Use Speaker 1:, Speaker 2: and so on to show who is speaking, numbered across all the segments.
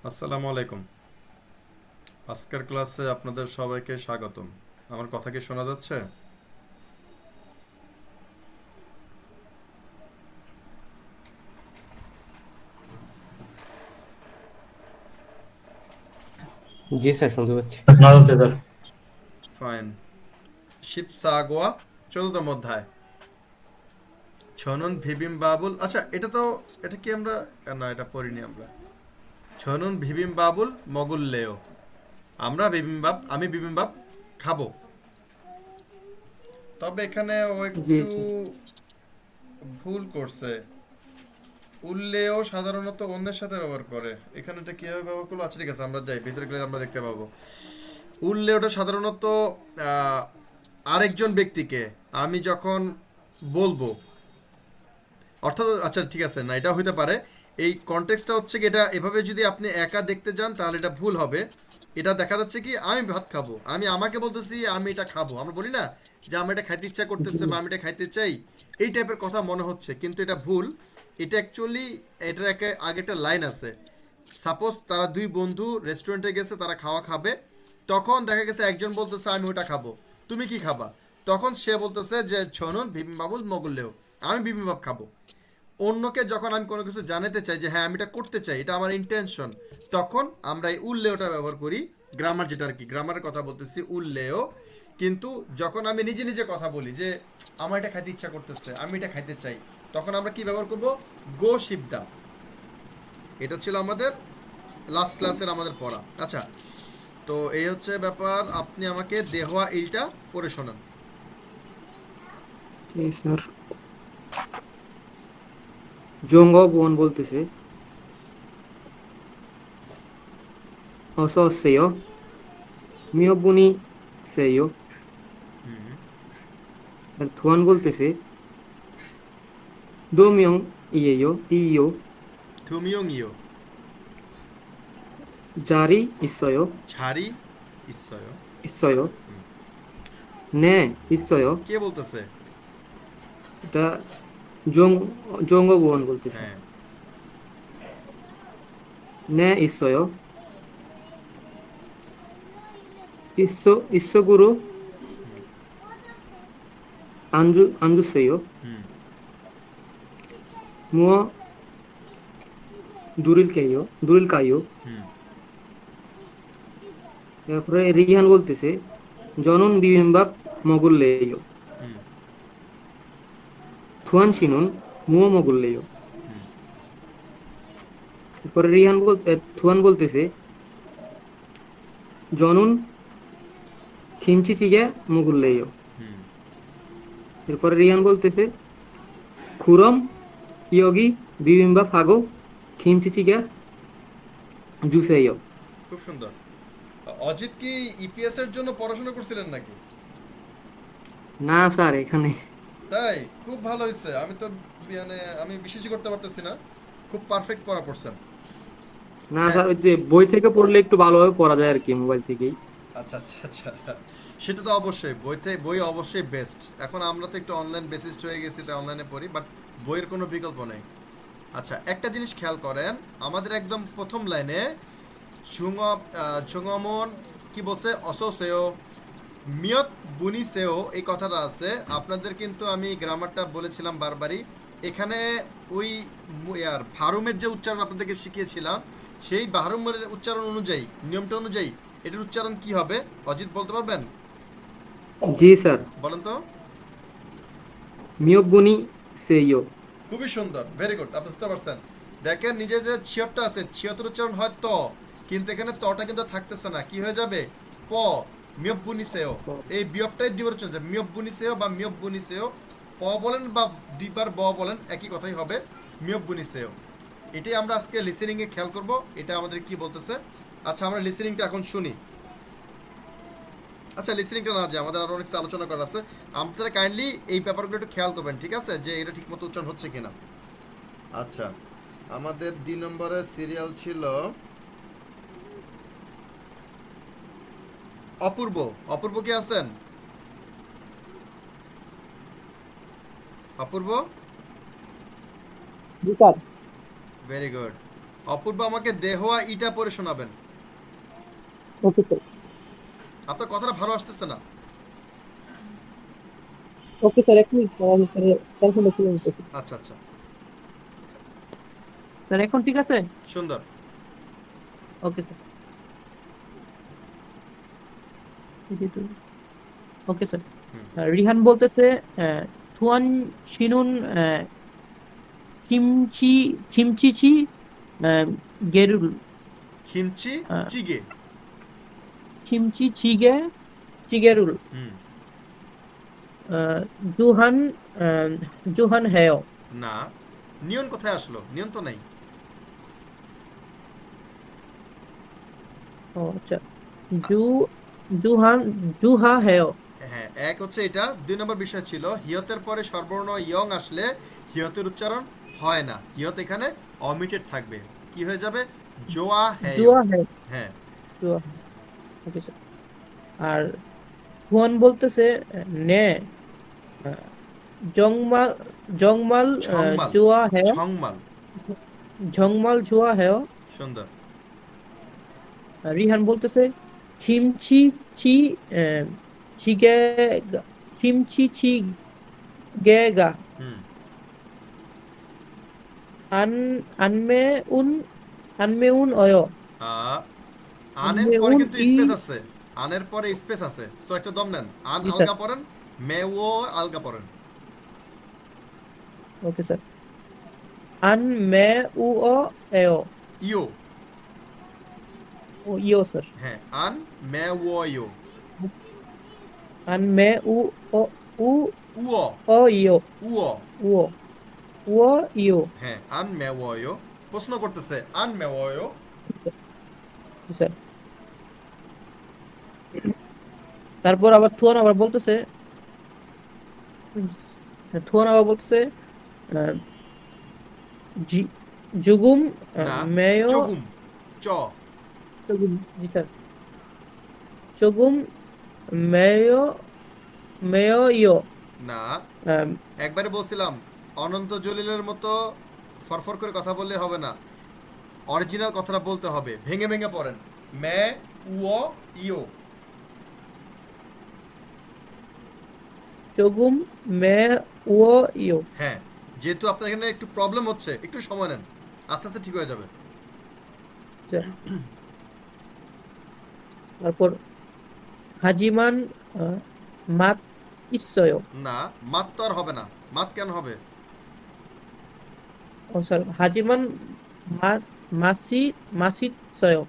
Speaker 1: আসসালামু আলাইকুম। আজকের ক্লাসে আপনাদের সবাইকে স্বাগতম। আমার কথা কি শোনা যাচ্ছে?
Speaker 2: জি স্যার, শুনতে পাচ্ছি।
Speaker 3: শোনা যাচ্ছে স্যার।
Speaker 1: ফাইন। শিবসাগোয়া 14তম অধ্যায়। ছনুন ভিবিম বাবুল, আচ্ছা এটা কি আমরা, না এটা পড়িনি আমরা। ছনুন ভিবিম বাবুল মগুল্লেও, আমি বিবিম্বাপ খাবো। তবে এখানে ও
Speaker 2: জি
Speaker 1: একটু
Speaker 2: স্যার।
Speaker 1: ভুল করছে। উল্লেও সাধারণত অন্যের সাথে ব্যবহার করে, এখানে এটা কিভাবে ব্যবহার করলো? আচ্ছা ঠিক আছে, আমরা যাই ভিতরে গেলে আমরা দেখতে পাবো। উল্লেখটা সাধারণত আহ, আরেকজন ব্যক্তিকে আমি যখন বলবো, অর্থাৎ আচ্ছা ঠিক আছে, না এটা হইতে পারে। এই কনটেক্সটটা হচ্ছে কি, এটা এভাবে যদি আপনি একা দেখতে যান তাহলে এটা ভুল হবে। এটা দেখা যাচ্ছে কি, আমি ভাত খাবো, আমি আমাকে বলতেছি আমি এটা খাবো। আমরা বলি না যে আমি এটা খাইতে ইচ্ছা
Speaker 2: জি
Speaker 1: করতেছে বা আমি এটা খাইতে চাই, এই টাইপের কথা মনে হচ্ছে, কিন্তু এটা ভুল। এটা অ্যাকচুয়ালি এটার আগে একটা লাইন আছে। সাপোজ তারা দুই বন্ধু রেস্টুরেন্টে গেছে, তারা খাওয়া খাবে। তখন দেখা গেছে একজন বলতেছে আমি ওটা খাবো, তুমি কি খাবা? তখন সে বলতেছে যে ছনুন বিবিম্বাবুল মগুল্লেও, আমি বিবিম্বাব খাবো। অন্যকে যখন আমি কোনো কিছু জানাতে চাই যে হ্যাঁ আমি এটা করতে চাই, এটা আমার ইন্টেনশন, তখন আমরা এই উল্লেওটা ব্যবহার করি। গ্রামার যেটা আর কি, গ্রামারের কথা বলতেছি উল্লেও। কিন্তু যখন আমি নিজে নিজে কথা বলি যে আমার এটা খাইতে ইচ্ছা করতেছে, আমি এটা খাইতে চাই, তখন আমরা কি ব্যবহার করব? গো শিবদা। এটা ছিল আমাদের লাস্ট ক্লাসের আমাদের পড়া। আচ্ছা, তো এই হচ্ছে ব্যাপার। আপনি আমাকে দেহওয়া ইলটা পড়ে শোনান।
Speaker 2: জি স্যার। জঙ্গবন বলতেছে, অসো সেও মিয়বুনি সেও। আর থুয়ান বলতেছে, দোমিয়ং ইয়েও ইয়ো
Speaker 1: থুমিয়ং ইয়ো।
Speaker 2: জারি ইসয়ো
Speaker 1: ছাড়ি ইসয়।
Speaker 2: ইসয়ো নে ইসয়ো।
Speaker 1: কে বলতেছে?
Speaker 2: এটা জং জঙ্গবন বলতেছে।
Speaker 1: হ্যাঁ।
Speaker 2: নে ইসয়ো ইসগুরু আঞ্জু সেও
Speaker 1: হুম।
Speaker 2: মুয় দুরিল কাইও।
Speaker 1: হুম।
Speaker 2: তারপরে রিহান বলতেছে, জনন বিবিম্বাপ মগুল্লেয়।
Speaker 1: হুম।
Speaker 2: থুয়ান সিনুন মুয় মগুল্লেয়।
Speaker 1: হুম।
Speaker 2: এরপরে থুয়ান বলতেছে, জনুন খিমচিচিগে মুগুল্লেয়।
Speaker 1: হুম।
Speaker 2: এরপরে রিহান বলতেছে, খুরম ইয়োগি বিবিম্বা ফাগো খিমচিচিগে জুসেয়।
Speaker 1: খুব সুন্দর। অজিত কি ইপিএস এর জন্য পড়াশোনা করছিলেন নাকি?
Speaker 2: না স্যার, এখানে
Speaker 1: তাই খুব ভালো হয়েছে। মানে আমি বিশ্বাসই করতে পারতেছি না, খুব পারফেক্ট পড়া পড়ছেন।
Speaker 2: না
Speaker 1: হ্যাঁ।
Speaker 2: স্যার, ওই যে বই থেকে পড়লে একটু ভালোভাবে পড়া যায় আর কি, মোবাইল থেকেই।
Speaker 1: আচ্ছা আচ্ছা আচ্ছা, সেটা তো অবশ্যই, বই অবশ্যই বেস্ট। এখন আমরা তো একটু অনলাইন বেসিসড হয়ে গেছি, তাই অনলাইনে পড়ি, বাট বইয়ের কোনো বিকল্প নেই। আচ্ছা, একটা জিনিস খেয়াল করেন, আমাদের একদম প্রথম লাইনে ঝুঙমন কি বলছে? অসোসেও মিয়ত বুনিসেও, এই কথাটা আছে। আপনাদের কিন্তু আমি গ্রামারটা বলেছিলাম বারবারই। এখানে ওই ভারুমের যে উচ্চারণ আপনাদেরকে শিখিয়েছিলাম, সেই ভারুমের উচ্চারণ অনুযায়ী, নিয়মটা অনুযায়ী এটার উচ্চারণ কি হবে? অজিত বলতে পারবেন?
Speaker 2: জি স্যার।
Speaker 1: বলেন তো।
Speaker 2: মিয়বুনি সেয়।
Speaker 1: খুবই সুন্দর, ভেরি গুড, আপনি বুঝতে পারছেন। দেখেন নিজে যে ছিয়রটা আছে, ছিয়তর উচ্চারণ হয় ত, কিন্তু এখানে তটা কিন্তু থাকতেছে না, কি হয়ে যাবে? প। মিয়ব্বুনি সেও, এই বিয়বটাই দুইবার উচ্চারণ হচ্ছে, মিয়ব্বুনি সেও বা মিয়ব্বুনি সেও। প বলেন বা দুইবার ব বলেন, একই কথাই হবে, মিয়ব্বুনি সেও। এটাই আমরা আজকে লিসেনিং এ খেয়াল করব, এটা আমাদের কি বলতেছে। আচ্ছা, আমরা লিসেনিংটা এখন শুনি। আচ্ছা, লিসেনিংটা না, যে আমাদের আরো অনেক কিছু আলোচনা করার আছে। আপনারা কাইন্ডলি এই ব্যাপারগুলো একটু খেয়াল করবেন, ঠিক আছে, যে এটা ঠিকমতো উচ্চারণ হচ্ছে কিনা। আচ্ছা, আমাদের 2 নম্বরের সিরিয়াল ছিল অপূর্ব। অপূর্ব কে আছেন? অপূর্ব।
Speaker 2: জি স্যার।
Speaker 1: Very good. অপূর্ব আমাকে দেহোয়া ইটা পড়ে শোনাবেন।
Speaker 3: Okay sir.
Speaker 1: আপনার কথাটা ভালো আসতেছে না।
Speaker 3: ওকে স্যার, এক মিনিট স্যার, আমি স্যার ক্যালকুলেট করে নিতেছি।
Speaker 1: আচ্ছা আচ্ছা,
Speaker 3: স্যার এখন ঠিক আছে?
Speaker 1: সুন্দর।
Speaker 3: Okay sir. Okay sir.
Speaker 1: হুম।
Speaker 3: রিহান বলতেছে থুয়ান শিনুন কিমচি কিমচিচি গেরুল
Speaker 1: খিমচি চিগে।
Speaker 3: কিমচি চিগে চিগেরুল
Speaker 1: হুম।
Speaker 3: জুহান জুহান হেয়।
Speaker 1: না, নিয়ন কোথায় আসলো? নিয়ন তো নাই।
Speaker 3: ও আচ্ছা, জু জুহান জুহা হেয়।
Speaker 1: হ্যাঁ, এক হচ্ছে এটা। 2 নম্বর বিষয় ছিল হিয়তের পরে স্বরবর্ণ ইয়ং আসলে হিয়তের উচ্চারণ হয় না, হিয়ত এখানে অমিটেড থাকবে। কি হয়ে যাবে? জোয়া হ্যায়।
Speaker 3: জুয়া হেয়।
Speaker 1: হ্যাঁ।
Speaker 3: জুয়া। Okay sir. আর হুয়ান বলতেছে নে জংমাল জংমাল
Speaker 1: ছংমাল।
Speaker 3: জুয়া হেয়।
Speaker 1: ছংমাল।
Speaker 3: ঝংমাল জুয়া হেয়।
Speaker 1: সুন্দর।
Speaker 3: রিহান বলতেছে খিমচি চি আহ, চিগে খিমচি চি গেগা
Speaker 1: হুম।
Speaker 3: আন আনমে উন আনমে উন অয়।
Speaker 1: আ- আনের
Speaker 3: আনমে
Speaker 1: পরে
Speaker 3: উন
Speaker 1: কিন্তু
Speaker 3: ই।
Speaker 1: স্পেস আছে। আনের পরে স্পেস আছে, সো একটা দম নেন। আন
Speaker 3: জি স্যার।
Speaker 1: আলগা পড়েন, মে ও আলগা পড়েন।
Speaker 3: Okay sir. আন মে উ অ এয়।
Speaker 1: ইও।
Speaker 3: ও ইয় স্যার।
Speaker 1: হ্যাঁ, আন মে ও ইও।
Speaker 3: আন মে উ অ উ
Speaker 1: উও।
Speaker 3: অ ইয়।
Speaker 1: উও।
Speaker 3: উ উ ইয়।
Speaker 1: হ্যাঁ, আন মে ও ইও। প্রশ্ন করতেছে আন মে ও ইও।
Speaker 3: জি স্যার। তারপর আবার থুয়ান আবার বলতেছে থুয়ান আবার বলতেছে আহ, জি- জুগুম
Speaker 1: না,
Speaker 3: মেয়।
Speaker 1: চগুম। চ।
Speaker 3: চগুম। জি স্যার। চগুম মেয় মেয় ইয়।
Speaker 1: না,
Speaker 3: আম,
Speaker 1: একবারে বলছিলাম অনন্ত জলিলের মতো ফরফর করে কথা বললে হবে না, অরিজিনাল কথাটা বলতে হবে। ভেঙে ভেঙে পড়েন। মে উও ইও।
Speaker 3: চগুম মে উ ইয়।
Speaker 1: হ্যাঁ, যেহেতু আপনার এখানে একটু প্রবলেম হচ্ছে, একটু সময় নেন, আস্তে আস্তে ঠিক হয়ে যাবে।
Speaker 3: স্যার। তারপর হাজিমান আহ, মাত ইচ্ছয়।
Speaker 1: না, মাত তো আর হবে না। মাত কেন হবে?
Speaker 3: ও স্যার, হাজিমান মাত মাসি মাসিচ্ছয়।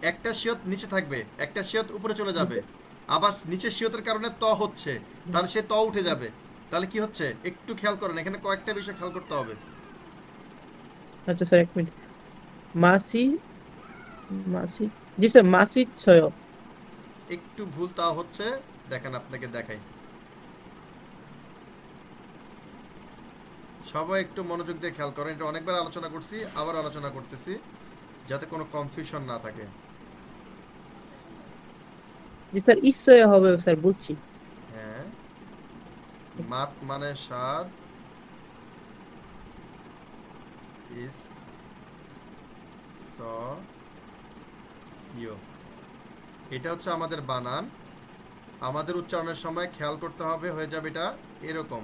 Speaker 1: একটা শিয়ত নিচে থাকবে, একটা শিয়ত উপরে চলে যাবে, আবার নিচে শিয়তের কারণে ত হচ্ছে, তাহলে সে ত উঠে যাবে। তাহলে কি হচ্ছে একটু খেয়াল করেন, এখানে কয়েকটা বিষয় খেয়াল করতে হবে।
Speaker 3: আচ্ছা স্যার, এক মিনিট। মাসি মাসি। জি স্যার, মাসিচ্ছয়।
Speaker 1: একটু ভুল তাও হচ্ছে, দেখেন আপনাকে দেখাই। সবাই একটু মনোযোগ দিয়ে খেয়াল করেন, এটা অনেকবার আলোচনা করছি, আবার আলোচনা করতেছি, যাতে কোনো কনফিউশন না থাকে।
Speaker 3: জি স্যার, ইচ্ছয় হবে স্যার, বুঝছি।
Speaker 1: হ্যাঁ, মাত মানে স্বাদ, ইস স ইয়, এটা হচ্ছে আমাদের বানান। আমাদের উচ্চারণের সময় খেয়াল করতে হবে, হয়ে যাবে এটা এরকম।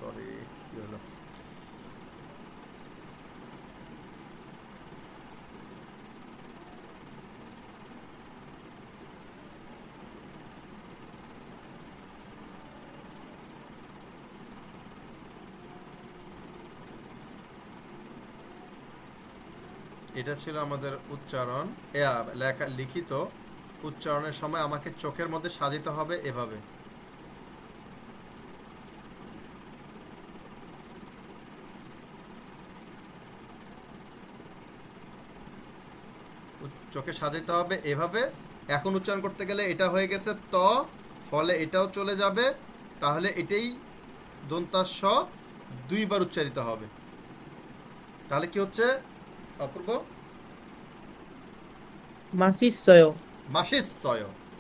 Speaker 1: সরি, কি হলো? এটা ছিল আমাদের উচ্চারণ। লেখা লিখিত উচ্চারণের সময় আমাকে চোখের মধ্যে সাজিতে হবে এভাবে। চোখে সাজাতে হবে এভাবে। এখন উচ্চারণ করতে গেলে এটা হয়ে গেছে ত, ফলে এটাও চলে যাবে। তাহলে এটাই দন্তাস দুইবার উচ্চারিত হবে। তাহলে কি হচ্ছে অপূর্ব?
Speaker 3: মাসিচ্ছয়।
Speaker 1: মাসিস।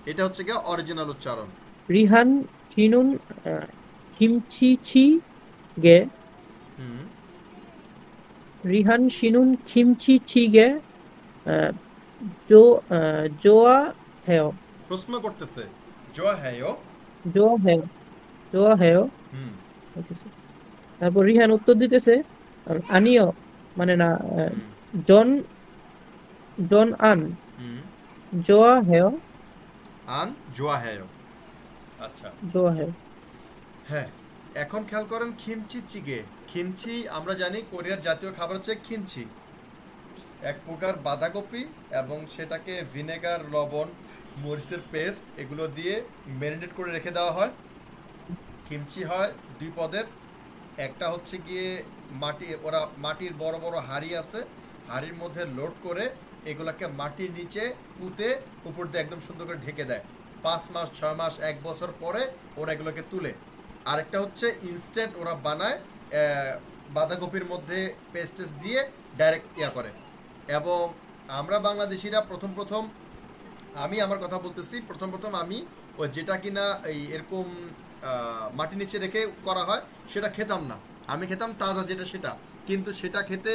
Speaker 1: এটা হচ্ছে গিয়ে অরিজিনাল উচ্চারণ।
Speaker 3: রিহান চিনুন খিমচিছি গে
Speaker 1: হুম।
Speaker 3: রিহান শিনুন খিমচি চিগে জোয়া হেও
Speaker 1: প্রশ্ন করতেছে জোয়া হ্যায়ো।
Speaker 3: জোয়া হেও জোয়া হেও
Speaker 1: হুম
Speaker 3: বলতেছে। তারপর রিহান উত্তর দিতেছে আনিও মানে না
Speaker 1: হুম
Speaker 3: জন জন আন
Speaker 1: হুম।
Speaker 3: জোয়া হেও
Speaker 1: আন জোয়া হ্যায়ো। আচ্ছা।
Speaker 3: জোয়া হেও।
Speaker 1: হ্যাঁ, এখন খেয়াল করেন খিমচি চিগে। খিমচি আমরা জানি কোরিয়ার জাতীয় খাবার হচ্ছে খিমচি, এক প্রকার বাঁধাকপি, এবং সেটাকে ভিনেগার, লবণ, মরিচের পেস্ট এগুলো দিয়ে ম্যারিনেট করে রেখে দেওয়া হয়। কিমচি হয় দুই পদের। একটা হচ্ছে গিয়ে ওরা মাটির বড় বড় হাঁড়ি আছে, হাঁড়ির মধ্যে লোড করে এগুলাকে মাটির নিচে পুঁতে উপর দিয়ে একদম সুন্দর করে ঢেকে দেয়। 5 মাস, 6 মাস, 1 বছর পরে ওরা এগুলোকে তুলে। আরেকটা হচ্ছে ইনস্ট্যান্ট ওরা বানায়, বাঁধাকপির মধ্যে পেস্টেস দিয়ে ডাইরেক্ট ইয়া করে। এবং আমরা বাংলাদেশিরা প্রথম প্রথম, আমি আমার কথা বলতেছি, প্রথম প্রথম আমি ওই যেটা কিনা এই এরকম মাটির নিচে রেখে করা হয় সেটা খেতাম না। আমি খেতাম তাজা যেটা সেটা, কিন্তু সেটা খেতে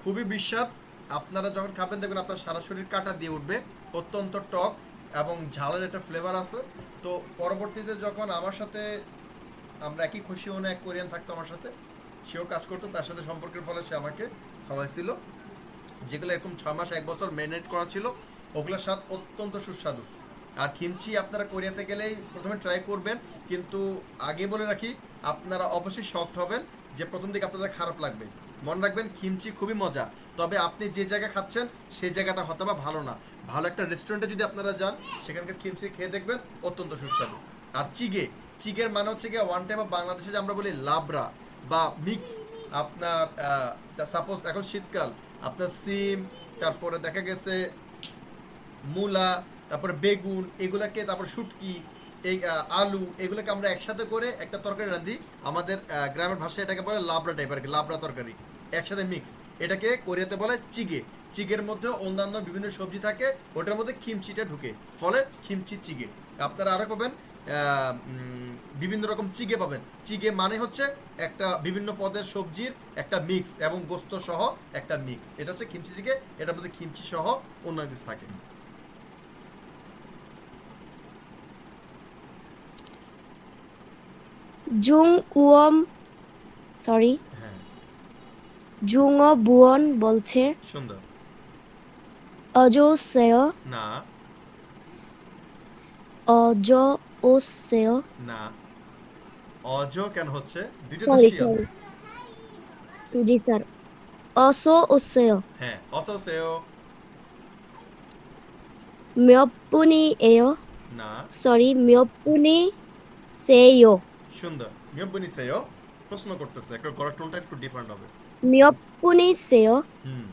Speaker 1: খুবই বিস্বাদ। আপনারা যখন খাবেন দেখবেন আপনার সারা শরীর কাটা দিয়ে উঠবে। অত্যন্ত টক এবং ঝালের একটা ফ্লেভার আছে। তো পরবর্তীতে যখন আমার সাথে, আমরা একই খুশি হনে এক কোরিয়ান থাকতো আমার সাথে, সেও কাজ করতো, তার সাথে সম্পর্কের ফলে সে আমাকে খাওয়াইছিল যেগুলো এরকম 6 মাস 1 বছর ম্যারিনেট করা ছিল। ওগুলোর স্বাদ অত্যন্ত সুস্বাদু। আর কিমচি আপনারা কোরিয়াতে গেলেই প্রথমে ট্রাই করবেন, কিন্তু আগে বলে রাখি আপনারা অবশ্যই শকড হবেন যে প্রথম দিকে আপনাদের খারাপ লাগবে। মনে রাখবেন কিমচি খুবই মজা, তবে আপনি যে জায়গায় খাচ্ছেন সেই জায়গাটা হয়তো বা ভালো না। ভালো একটা রেস্টুরেন্টে যদি আপনারা যান সেখানকার কিমচি খেয়ে দেখবেন অত্যন্ত সুস্বাদু। আর চিগে, চিগের মানে হচ্ছে গিয়ে ওয়ান টাইপ অফ বাংলাদেশে যে আমরা বলি লাবড়া বা মিক্স। আপনার সাপোজ এখন শীতকাল, আপনার সিম, তারপরে দেখা গেছে মূলা, তারপরে বেগুন, এগুলাকে, তারপর শুটকি, এই আলু, এগুলোকে আমরা একসাথে করে একটা তরকারি রাঁধি। আমাদের গ্রামের ভাষায় এটাকে বলে লাবড়া টাইপ আর কি, লাবড়া তরকারি একসাথে মিক্স। এটাকে কোরিয়াতে বলে চিগে। চিগের মধ্যে অন্যান্য বিভিন্ন সবজি থাকে, ওটার মধ্যে খিমচিটা ঢুকে, ফলে খিমচি চিগে। আপনারা আরও পাবেন বিভিন্ন রকম চিগে পাবেন। চিগে মানে হচ্ছে একটা বিভিন্ন পদের সবজির একটা মিক্স এবং গোস্ত সহ একটা মিক্স, এটা হচ্ছে খিমচি চিগে। এটার মধ্যে খিমচি সহ অন্য কিছু থাকে।
Speaker 4: জুং উয়ম সরি
Speaker 1: হ্যাঁ,
Speaker 4: জুংও বুয়ন বলছে
Speaker 1: সুন্দর।
Speaker 4: অজোসেয়
Speaker 1: না
Speaker 4: অজোসেয়
Speaker 1: না, অজ কেন হচ্ছে? দুইটা তো
Speaker 4: সরি
Speaker 1: শিয়াল।
Speaker 4: সরি জি স্যার অসো ওসেয়
Speaker 1: হ্যাঁ, অসোসেও।
Speaker 4: মিয়পুনি এয়
Speaker 1: না,
Speaker 4: সরি মিয়পুনি সেয়
Speaker 1: সুন্দর। মিয়ব্বনি সেও। প্রশ্ন করতেছে, একটা গলার টোনটা একটু ডিফারেন্ট হবে।
Speaker 4: মিয়পুনি সেয়
Speaker 1: হুম।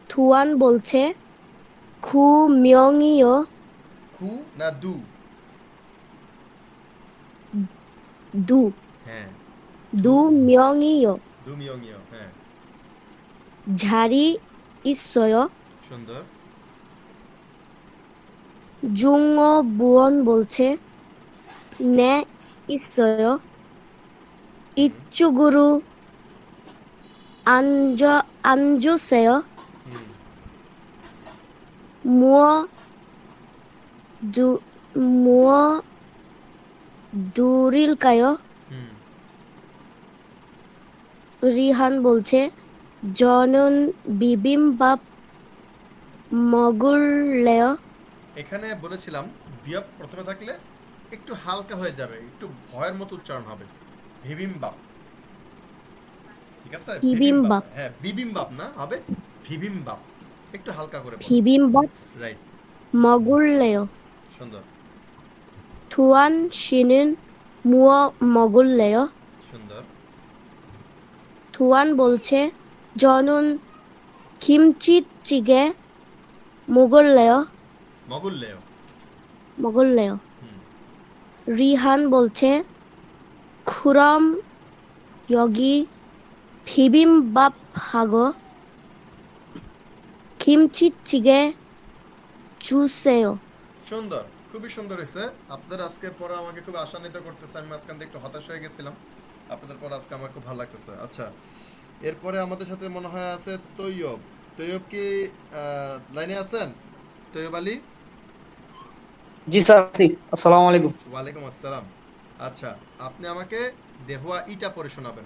Speaker 4: থুয়ান বলছে খু মিয়ংইয়
Speaker 1: খু না দু?
Speaker 4: দু
Speaker 1: হ্যাঁ,
Speaker 4: দু মিয়ংইয়
Speaker 1: দু মিয়ংইও। হ্যাঁ,
Speaker 4: ঝারি ইসয়
Speaker 1: সুন্দর।
Speaker 4: জুংও বুয়ন বলছে নে ইসয়
Speaker 1: হুম
Speaker 4: ইচ্চুগুরু আঞ্জ আঞ্জুসেয়
Speaker 1: হুম
Speaker 4: মুয় দু মুয় দুরিলকায়
Speaker 1: হুম।
Speaker 4: রিহান বলছে জনন বিবিম্বাপ মগুলেয়
Speaker 1: এখানে বলেছিলাম বিয়প প্রথমে থাকলে একটু হালকা হয়ে যাবে, একটু ভয়ের মতো উচ্চারণ হবে। ভিবিম্বাপ, ঠিক আছে? ভিবিম্বাপ,
Speaker 4: বিবিম্বাপ
Speaker 1: হ্যাঁ বিবিম্বাপ না, হবে ভিবিম্বাপ। একটু হালকা করে বলো।
Speaker 4: ভিবিম্বাপ
Speaker 1: রাইট,
Speaker 4: মগুলেয়
Speaker 1: সুন্দর
Speaker 4: থুয়ান শিনিন মুয় মগুলেয়
Speaker 1: সুন্দর।
Speaker 4: থুয়ান বলছে জনন খিমচি চিগে মুগলেয়
Speaker 1: মগুল্লেও।
Speaker 4: মগুলেয়
Speaker 1: হুম
Speaker 4: রিহান বলছে খুরম ইয়গি 비빔밥 하고 김치찌개 주세요.
Speaker 1: সুন্দর, খুবই সুন্দর হয়েছে। আপনার আজকের পড়া আমাকে খুব আশান্বিত করতেছে। আমি মাঝখান থেকে একটু হতাশ হয়ে গেছিলাম, আপনাদের পড়া আজকে আমার খুব ভালো লাগতেছে। আচ্ছা, এরপরে আমাদের সাথে মনে হয় আছে তৈয়ব। তৈয়ব কি লাইনে আছেন? তৈয়ব আলী।
Speaker 5: জি স্যার আছি। আসসালামু আলাইকুম।
Speaker 1: ওয়ালাইকুম আসসালাম। আচ্ছা, আপনি আমাকে দেহুয়া ইটা পড়ে শোনাবেন।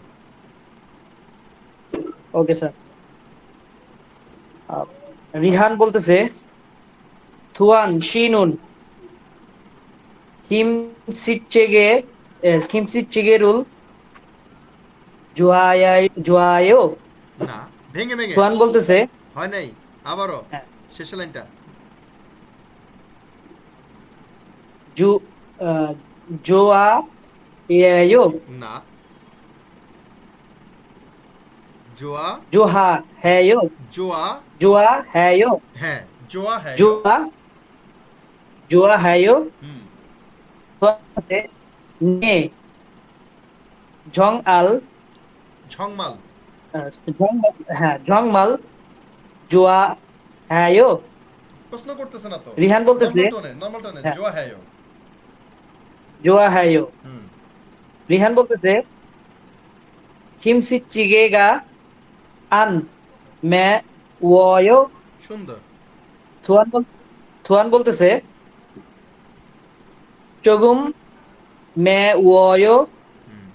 Speaker 5: Okay sir. আহ, রিহান বলতেছে থুয়ান শিনুন কিমসিচেগে কিমসিচেগেরুল জুয়ায়ো।
Speaker 1: না, ভেঙে ভেঙে।
Speaker 5: থুয়ান বলতেছে
Speaker 1: হয় নাই, আবারও
Speaker 5: হ্যাঁ,
Speaker 1: শেষের লাইনটা।
Speaker 5: জু আহ, জোয়ায়ো
Speaker 1: না, জোয়া।
Speaker 5: জোহা হ্যায়ো
Speaker 1: জোয়া।
Speaker 5: জোয়া হ্যায়ো
Speaker 1: হ্যাঁ, জোয়া হ্যাঁ।
Speaker 5: জোয়া জোয়া হ্যায়ো।
Speaker 1: হুম।
Speaker 5: থুয়ান বলতেছে নে জং আল
Speaker 1: ঝংমাল।
Speaker 5: হ্যাঁ জংমাল জোয়া হ্যায়ো।
Speaker 1: প্রশ্ন করতেছে না তো।
Speaker 5: রিহান বলতেছে
Speaker 1: নর্মাল টোনে
Speaker 5: হ্যাঁ
Speaker 1: জোয়া হ্যাঁ।
Speaker 5: জোয়া হ্যায়ো।
Speaker 1: হুম।
Speaker 5: রিহান বলতেছে 김치찌개가 안 매워요.
Speaker 1: সুন্দর।
Speaker 5: 투안 বলতেছে 조금 매워요.
Speaker 1: হুম।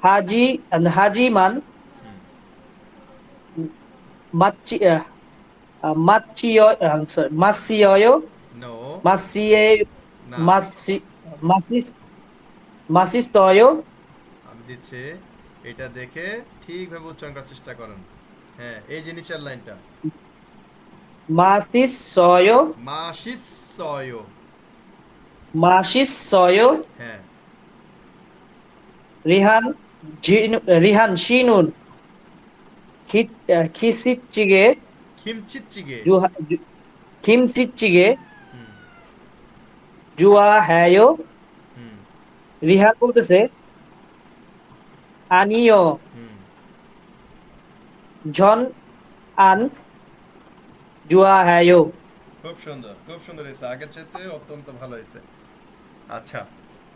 Speaker 5: 하지만
Speaker 1: হুম।
Speaker 5: 맛지 맛지요 sorry 맛이어요.
Speaker 1: নো।
Speaker 5: 맛이에
Speaker 1: না,
Speaker 5: 맛이 맛이 맛있어요.
Speaker 1: আমি দিচ্ছি, এটা দেখে ঠিকভাবে উচ্চারণ করার চেষ্টা করেন। হ্যাঁ, এই যে নিচের লাইনটা।
Speaker 5: 맛있어요.
Speaker 1: মাশিসয়।
Speaker 5: 맛있어요.
Speaker 1: হ্যাঁ।
Speaker 5: 리한 씨는 키시찌개
Speaker 1: খিমচিচিগে।
Speaker 5: 김치찌개
Speaker 1: হুম।
Speaker 5: 좋아해요.
Speaker 1: হুম।
Speaker 5: রিহান বলতেছে 아니요.
Speaker 1: হুম।
Speaker 5: 전 안 좋아해요.
Speaker 1: খুব সুন্দর, খুব সুন্দর হয়েছে, আগের চাইতে অত্যন্ত ভালো হয়েছে। আচ্ছা,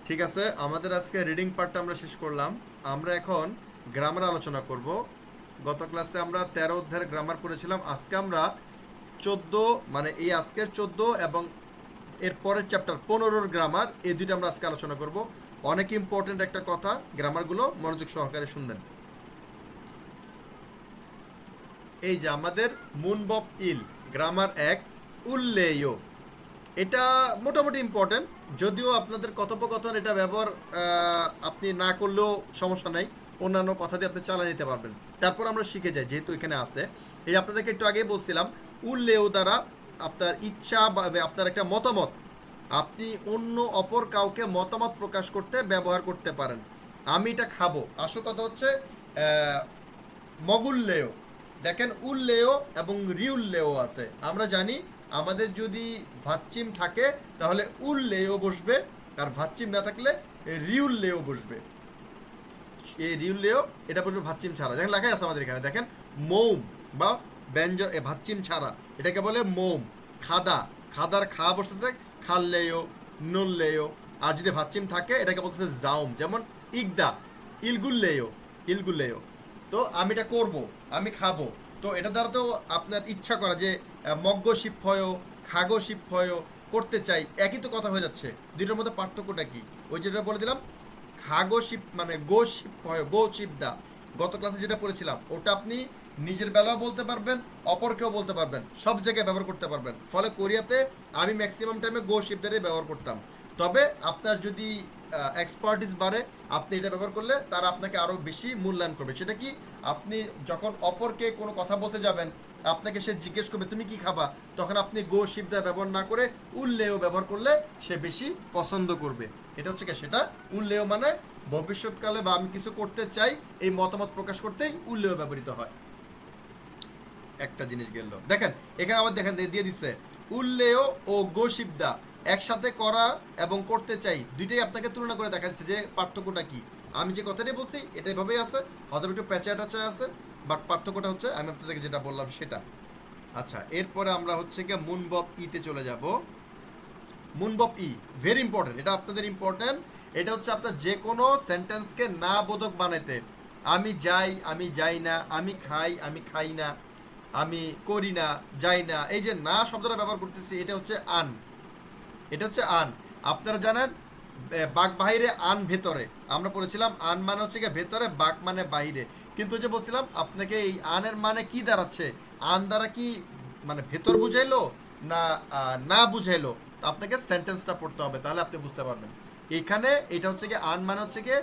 Speaker 1: ঠিক আছে, আমাদের আজকে রিডিং পার্টটা আমরা শেষ করলাম। আমরা এখন গ্রামার আলোচনা করব। গত ক্লাসে আমরা 13 অধ্যায়ের গ্রামার পড়েছিলাম। আজকে আমরা 14, মানে এই আজকের 14 এবং এর পরের চ্যাপ্টার 15-র গ্রামার, এই দুইটা আমরা আজকে আলোচনা করব। অনেক ইম্পর্টেন্ট একটা কথা, গ্রামারগুলো মনোযোগ সহকারে শুনবেন। এই যে আমাদের মুনবব ইল গ্রামার 1 উল্লেয়, এটা মোটামুটি ইম্পর্টেন্ট। যদিও আপনাদের কথোপকথন এটা ব্যবহার আপনি না করলেও সমস্যা নাই, অন্যান্য কথা দিয়ে আপনি চালিয়ে নিতে পারবেন। তারপর আমরা শিখে যাই, যেহেতু এখানে আছে। এই যে আপনাদেরকে একটু আগেই বলছিলাম, উল্লেয় দ্বারা আপনার ইচ্ছা বা আপনার একটা মতামত, আপনি অন্য অপর কাউকে মতামত প্রকাশ করতে ব্যবহার করতে পারেন। আমি এটা খাবো, আসল কথা হচ্ছে মগুল্লেয়। দেখেন, উল্লেয় এবং রিউল্লেয় আছে। আমরা জানি আমাদের যদি ভাচ্চিম থাকে তাহলে উল্লেয় বসবে, আর ভাচ্চিম না থাকলে রিউল্লেয় বসবে। এই রিউল্লেয় এটা বসবে ভাচ্চিম ছাড়া। দেখেন লেখা আছে আমাদের এখানে, দেখেন মৌম বা ব্যঞ্জন ভাচ্চিম ছাড়া, এটাকে বলে মৌম। খাদা, খাদার খা বসতেছে খাল্লেয়, নল্লেয়। আর যদি ভাচ্চিম থাকে এটাকে বলতেছে জাউম, যেমন ইগদা, ইলগুল্লেয়, ইলগুল্লেয়। তো আমি এটা করবো, আমি খাবো, তো এটা দ্বারা তো আপনার ইচ্ছা করা যে মগ্গ শিপ্ফয়, খাগ শিপ্ফয় করতে চাই, একই তো কথা হয়ে যাচ্ছে। দুইটার মধ্যে পার্থক্যটা কি? ওই যেটা বলে দিলাম, খাগ শিপ মানে গো শিপ্ফয়, গো শিপদা, গত ক্লাসে যেটা পড়েছিলাম, ওটা আপনি নিজের বেলাও বলতে পারবেন, অপরকেও বলতে পারবেন, সব জায়গায় ব্যবহার করতে পারবেন। ফলে কোরিয়াতে আমি ম্যাক্সিমাম টাইমে গো শিপদারই ব্যবহার করতাম। তবে আপনার যদি এক্সপার্টিস বাড়ে, আপনি এটা ব্যবহার করলে তারা আপনাকে আরও বেশি মূল্যায়ন করবে। সেটা কি, আপনি যখন অপরকে কোনো কথা বলতে যাবেন, আপনাকে সে জিজ্ঞেস করবে তুমি কি খাবা, তখন আপনি গো শিপদা ব্যবহার না করে উল্লেয় ব্যবহার করলে সে বেশি পছন্দ করবে। এটা হচ্ছে কি, সেটা উল্লেয় মানে ভবিষ্যৎকালে বা আমি কিছু করতে চাই, এই মতামত প্রকাশ করতেই উল্লেয় ব্যবহৃত হয়। একটা জিনিস গেল, দেখেন এখানে আবার দেখেন দিয়ে দিচ্ছে উল্লেয় ও গোশিবদা একসাথে করা এবং করতে চাই, দুইটাই আপনাকে তুলনা করে দেখা যাচ্ছে যে পার্থক্যটা কি। আমি যে কথাটাই বলছি এটা এভাবেই আছে, হয়তো একটু প্যাঁচা টাচা আছে, বাট পার্থক্যটা হচ্ছে আমি আপনাদেরকে যেটা বললাম সেটা। আচ্ছা, এরপরে আমরা হচ্ছে গিয়ে মুনবব ইতে চলে যাব। মুনবব ই ভেরি ইম্পর্টেন্ট, এটা আপনাদের ইম্পর্টেন্ট। এটা হচ্ছে আপনার যে কোনো সেন্টেন্সকে না বোধক বানাইতে আমি যাই, আমি যাই না, আমি খাই, আমি খাই না, আমি করি না, যাই না, এই যে না শব্দটা ব্যবহার করতেছি, এটা হচ্ছে আন। এটা হচ্ছে আন। আপনারা জানেন বাঘ বাহিরে আন ভেতরে, আমরা পড়েছিলাম আন মানে হচ্ছে গিয়ে ভেতরে, বাঘ মানে বাহিরে। কিন্তু ওই যে বলছিলাম আপনাকে এই আনের মানে কি দাঁড়াচ্ছে, আন দ্বারা কি মানে ভেতর বুঝাইলো না না বুঝাইলো, আপনাকে সেন্টেন্সটা পড়তে হবে, তাহলে আপনি বুঝতে পারবেন। এখানে এটা হচ্ছে কি আন মানে হচ্ছে কি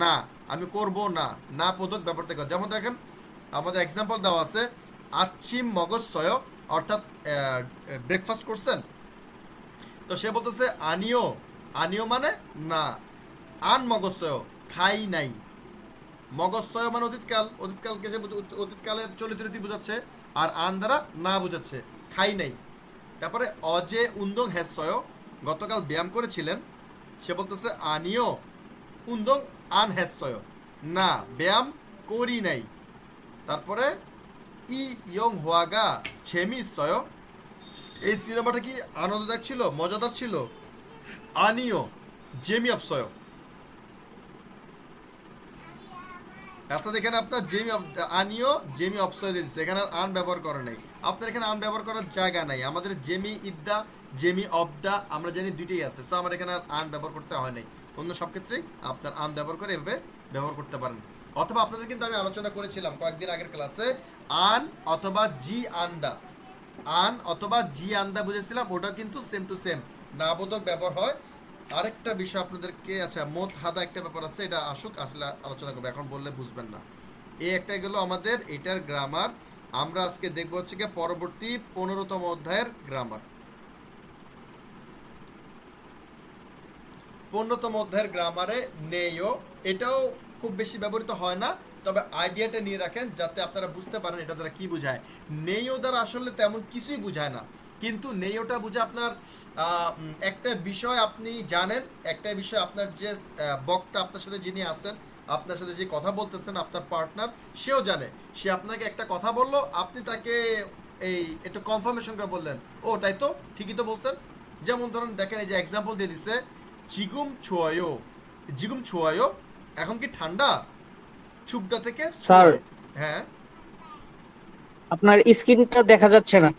Speaker 1: না, আমি করব না, না পদক ব্যাপারটা কথা। যেমন দেখেন আমাদের এক্সাম্পল দেওয়া আছে, আচ্ছিম মগজ সয়, অর্থাৎ ব্রেকফাস্ট করছেন, তো সে বলতেছে আনিও, আনিও মানে না, আন মগজসয় খাই নাই। মগজসয় মানে অতীতকাল, অতীতকালকে সে অতীতকালের চলিত রীতি বোঝাচ্ছে, আর আন দ্বারা না বোঝাচ্ছে, খাই নাই। তারপরে অজে উন্দং হেসয়, গতকাল ব্যায়াম করেছিলেন, সে বলতেছে আনিও উন্দং আন হেসয়, না ব্যায়াম করি নাই। তারপরে ই ইয়ং হোয়াগা ছেমি সয়, এই সিনেমাটা কি আনন্দদায়ক ছিল, মজাদার ছিল। আনিও জেমি অপসয়, অর্থাৎ এখানে আপনার আনিও জেমি অপসয় দিচ্ছে, এখানে আর আন ব্যবহার করা নেই। আপনার এখানে আন ব্যবহার করার জায়গা নাই, আমাদের জেমি ইদ্দা, জেমি অবদা আমরা জানি দুইটাই আছে, সো আমার এখানে আর আন ব্যবহার করতে হয় নাই। অন্য সব ক্ষেত্রেই আপনার আন ব্যবহার করে এভাবে ব্যবহার করতে পারেন। অথবা আপনাদের কিন্তু আমি আলোচনা করেছিলাম কয়েকদিন আগের ক্লাসে, আন অথবা জি আন্দা, আন অথবা জি আন্দা বুঝেছিলাম, ওটা কিন্তু সেম টু সেম না বোধক ব্যবহার হয়। আরেকটা বিষয় আপনাদেরকে, আচ্ছা মোত হাদা একটা ব্যাপার আছে, এটা আসুক আসলে আলোচনা করবো, এখন বললে বুঝবেন না। এই একটা গেল আমাদের এটার গ্রামার। আমরা আজকে দেখবো হচ্ছে গিয়ে পরবর্তী 15তম অধ্যায়ের গ্রামার। 15তম অধ্যায়ের গ্রামারে নেইও, এটাও খুব বেশি ব্যবহৃত হয় না, তবে আইডিয়াটা নিয়ে রাখেন যাতে আপনারা বুঝতে পারেন এটা দ্বারা কি বোঝায়। নেইও দ্বারা আসলে তেমন কিছুই বোঝায় না, কিন্তু নেইওটা বুঝে আপনার একটা বিষয় আপনি জানেন, একটা বিষয় আপনার যে বক্তা আপনার সাথে যিনি আছেন, আপনার সাথে যে কথা বলতেছেন আপনার পার্টনার, সেও জানে। সে আপনাকে একটা কথা বললো, আপনি তাকে এই একটু কনফার্মেশন করে বললেন, ও তাই তো, ঠিকই তো বলছেন। যেমন ধরুন দেখেন, এই যে এক্সাম্পল দিয়ে দিছে, জিগুম ছোয়ায়ো, জিগুম ছোয়ায়ো, এখন কি ঠান্ডা, চুপদা থেকে
Speaker 5: স্যার,
Speaker 1: ছোয়ায়ো। হ্যাঁ
Speaker 5: আপনার স্ক্রিনটা দেখা যাচ্ছে না।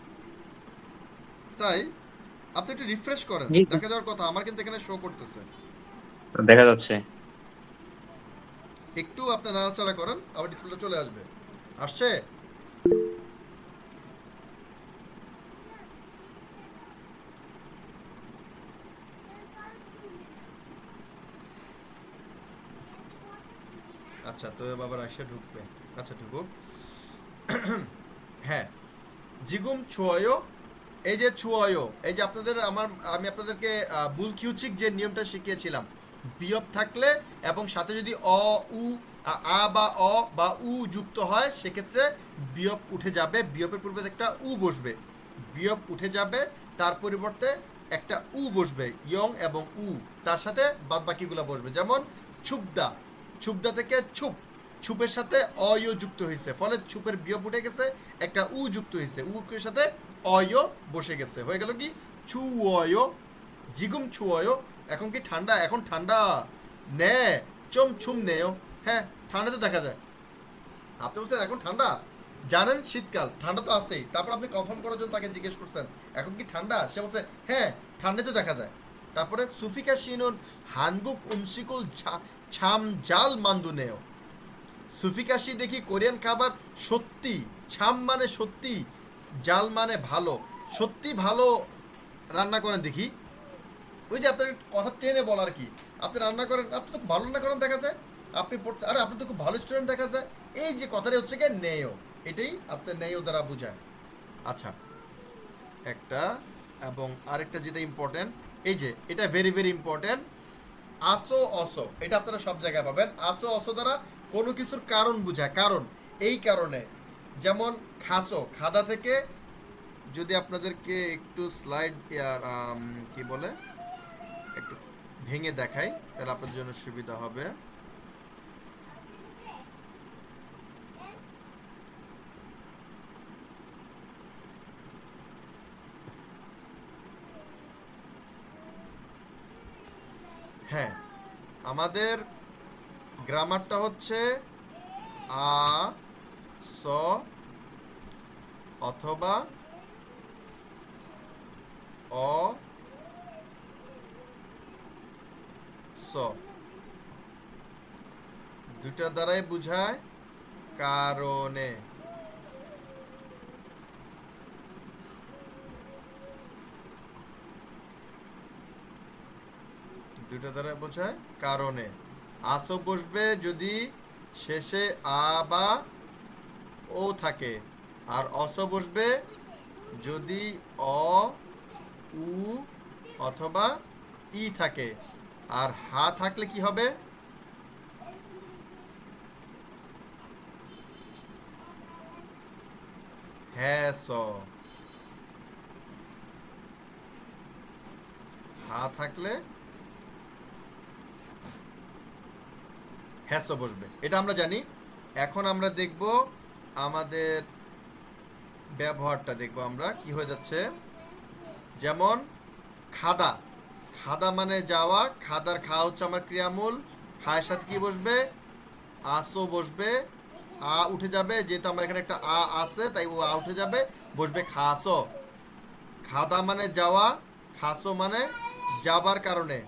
Speaker 1: তাই, আপনি একটু রিফ্রেশ করেন,
Speaker 5: জি
Speaker 1: দেখা যাওয়ার কথা, আমার কিন্তু এখানে শো করতেছে।
Speaker 6: দেখা যাচ্ছে।
Speaker 1: একটু আপনি নাড়াচাড়া করেন, আবার ডিসপ্লেটা চলে আসবে। আসছে? আচ্ছা, তো আবার আসে ঢুকবে। আচ্ছা ঢুকুক। হ্যাঁ, জিগুম ছোয়ো, এই যে ছোয়ো, এই যে আপনাদের আমি আপনাদেরকে বুলকিউচিক যে নিয়মটা শিখিয়েছিলাম, বিয়োগ থাকলে এবং সাথে যদি উ আ বা বা উ যুক্ত হয়, সেক্ষেত্রে বিয়োগ উঠে যাবে, বিয়োগের পূর্বে একটা উ বসবে, বিয়োগ উঠে যাবে, তার পরিবর্তে একটা উ বসবে, ইয়ং এবং উ, তার সাথে বাদ বাকিগুলো বসবে। যেমন ছুপদা, ছুপদা থেকে ছুপ, ছুপের সাথে অয় যুক্ত হয়েছে, ফলে ছুপের বিয়োগ উঠে গেছে, একটা উ যুক্ত হয়েছে, উকের সাথে অয় বসে গেছে, হয়ে গেল কি ছুয়, জিগুম ছুয়। এখন কি ঠান্ডা, এখন ঠান্ডা, নে চম ছুম নেও, হ্যাঁ ঠান্ডা তো দেখা যায়। আপনি বলছেন এখন ঠান্ডা, জানেন শীতকাল, ঠান্ডা তো আছেই, তারপর আপনি কনফার্ম করার জন্য তাকে জিজ্ঞেস করছেন এখন কি ঠান্ডা, সে বলছে হ্যাঁ ঠান্ডা তো দেখা যায়। তারপরে সুফিকা শিনুন হানগুক উমশিকুল ছাম জাল মান্দু নেও, সুফিকাশি দেখি কোরিয়ান খাবার সত্যি, ছাম মানে সত্যি, জাল মানে ভালো, সত্যি ভালো রান্না করেন দেখি। ওই যে আপনার কথা টেনে বলার কি, আপনি রান্না করেন, আপনি তো খুব ভালো রান্না করেন দেখা যায়, আপনি পড়ছেন, আরে আপনি তো খুব ভালো স্টুডেন্ট দেখা যায়, এই যে কথাটা হচ্ছে কি নেও, এটাই আপনার নেও দ্বারা বোঝায়। আচ্ছা, একটা এবং আরেকটা যেটা ইম্পর্টেন্ট, এই যে এটা ভেরি ভেরি ইম্পর্টেন্ট, আসো অসো, এটা আপনারা সব জায়গায় পাবেন। আসো অসো দ্বারা কোনো কিছুর কারণ বোঝায়, কারণ এই কারণে, যেমন খাসো, খাদা থেকে, যদি আপনাদেরকে একটু স্লাইড কি বলে একটু ভেঙে দেখাই, তাহলে আপনাদের জন্য সুবিধা হবে। হ্যাঁ, আমাদের গ্রামারটা হচ্ছে আ স অথবা অ স, দুইটা দ্বারাই বোঝায় কারণে। দুইটা দ্বারা বোঝায় কারণে। আসো বসবে যদি শেষে আ বা ও থাকে, আর অস বসবে যদি অ উ অথবা ই থাকে। আর হা থাকলে কি হবে? হ্যাঁ স। হা থাকলে হ্যাঁ স বসবে, এটা আমরা জানি। এখন আমরা দেখব আমাদের ব্যবহারটা, দেখব আমরা কি হয়ে যাচ্ছে। যেমন খাদা, খাদা মানে যাওয়া, খাদার খা হচ্ছে আমার ক্রিয়ামূল, খায়ের সাথে কি বসবে? আসো বসবে, আ উঠে যাবে, যেহেতু আমার এখানে একটা আ আছে তাই ও আ উঠে যাবে, বসবে খাসো। খাদা মানে যাওয়া, খাসো মানে যাবার কারণে,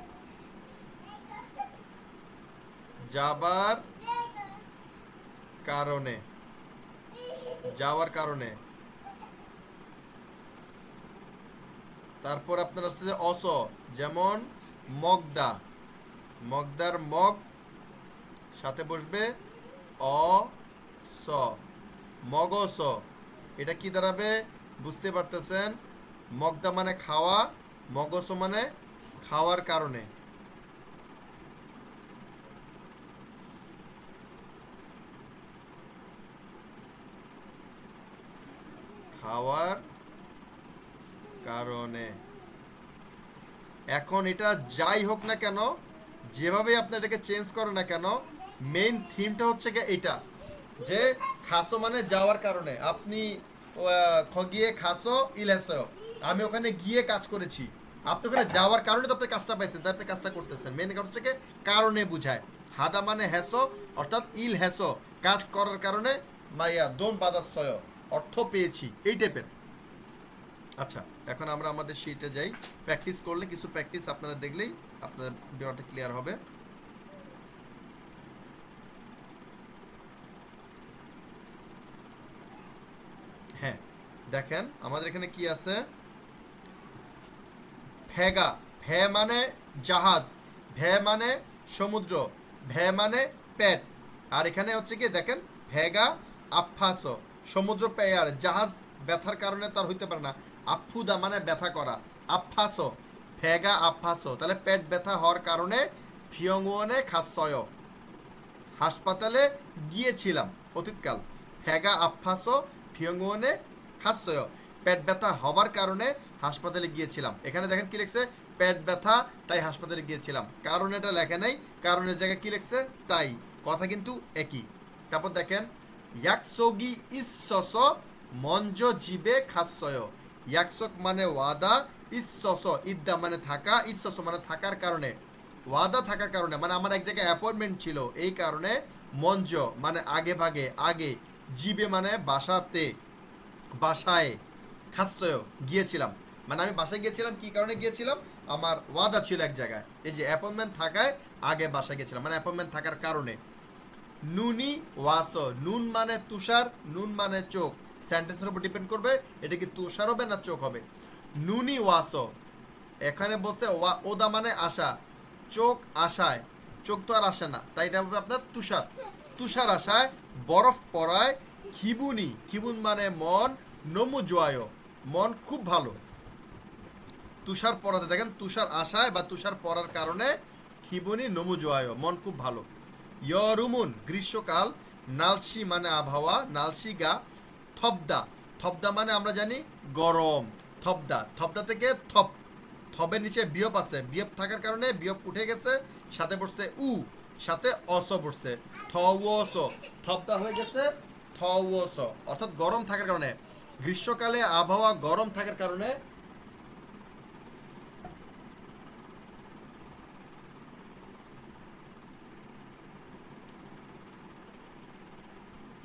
Speaker 1: যাবার কারণে, যাওয়ার কারণে। তারপর আপনার আছে যে অস, যেমন মগদা, মগদার মগ সাথে বসবে অ স, মগস। এটা কি দাঁড়াবে বুঝতে পারতেছেন? মগদা মানে খাওয়া, মগস মানে খাওয়ার কারণে। খাওয়ার কারণে। এখন এটা যাই হোক না কেন, যেভাবে আপনি এটাকে চেঞ্জ করেন না কেন, মেইন থিমটা হচ্ছে এটা, যে খাসো মানে যাওয়ার কারণে। আপনি গিয়ে খাসো ইলেস, আমি ওখানে গিয়ে কাজ করেছি, আপনি ওখানে যাওয়ার কারণে তো আপনি কাজটা পাইছেন, তাই আপনি কাজটা করতেছেন। মেইন কারণ হচ্ছে কারণে বুঝায়। হাদা মানে হেসো, অর্থাৎ ইল হেসো, কাজ করার কারণে, মাইয়া দোন বাদাসয়, অর্থ পেয়েছি, এই টাইপের। আচ্ছা, এখন আমরা আমাদের শিটে যাই। প্র্যাকটিস করলে, কিছু প্র্যাকটিস আপনারা দেখলেই আপনার ব্যাপারটা ক্লিয়ার হবে। হ্যাঁ, দেখেন আমাদের এখানে কি আছে। ভেগা, ভে মানে জাহাজ, ভে মানে সমুদ্র, ভে মানে পেট। আর এখানে হচ্ছে কি দেখেন, ভেগা আফফাস, সমুদ্র পেয়ার, জাহাজ ব্যথার কারণে তার হইতে পারে না। আফুদা মানে ব্যথা করা, আফফাস, ভেগা আফফাস, তাহলে পেট ব্যথা হওয়ার কারণে ফিয়ংওনে খাসয়, হাসপাতালে গিয়েছিলাম, অতীতকাল। ফেগা আফফাস ফিয়ংওনে খাসয়, পেট ব্যথা হবার কারণে হাসপাতালে গিয়েছিলাম। এখানে দেখেন কি লিখছে, পেট ব্যথা তাই হাসপাতালে গিয়েছিলাম, কারণ এটা লেখা নাই, কারণের জায়গায় কি লিখছে তাই, কথা কিন্তু একই। তারপর দেখেন ইয়াকসোগি ইসস মঞ্জ জীবে খাসয়, ইয়াকসক মানে ওয়াদা, ইসস ইদ্দা মানে থাকা, ইসস মানে থাকার কারণে, ওয়াদা থাকার কারণে, মানে আমার এক জায়গায় অ্যাপয়েন্টমেন্ট ছিল এই কারণে, মঞ্জ মানে আগে ভাগে, আগে, জিবে মানে বাসাতে, বাসায়, খাসয় গিয়েছিলাম, মানে আমি বাসায় গিয়েছিলাম, কি কারণে গিয়েছিলাম, আমার ওয়াদা ছিল এক জায়গায়, এই যে অ্যাপয়েন্টমেন্ট থাকায় আগে বাসায় গিয়েছিলাম, মানে অ্যাপয়েন্টমেন্ট থাকার কারণে। নুনি ওয়াস, নুন মানে তুষার, নুন মানে চোখ, সেন্টেন্সের উপর ডিপেন্ড করবে এটা কি তুষার হবে না চোখ হবে। নুনি ওয়াস, এখানে বলছে ওদা মানে আশা, চোখ আশায়, চোখ তো আর আসে না, তাই এটা হবে আপনার তুষার, তুষার আশায়, বরফ পড়ায়, খিবুনি, খিবুন মানে মন, নমু জোয়ায়, মন খুব ভালো। তুষার পড়াতে দেখেন, তুষার আশায় বা তুষার পড়ার কারণে, খিবুনি নমু জোয়ায়, মন খুব ভালো। ইয়রুমুন গ্রীষ্মকাল, নালসি মানে আবহাওয়া, নালসি গা, থবদা, থবদা মানে আমরা জানি গরম, থবদা, থবদা থেকে থপ, থবের নিচে বিয়প আছে, বিয়প থাকার কারণে বিয়প উঠে গেছে, সাথে পড়ছে উ, সাথে অস পড়ছে, থওস, থবদা হয়ে গেছে থওস, অর্থাৎ গরম থাকার কারণে, গ্রীষ্মকালে আবহাওয়া গরম থাকার কারণে।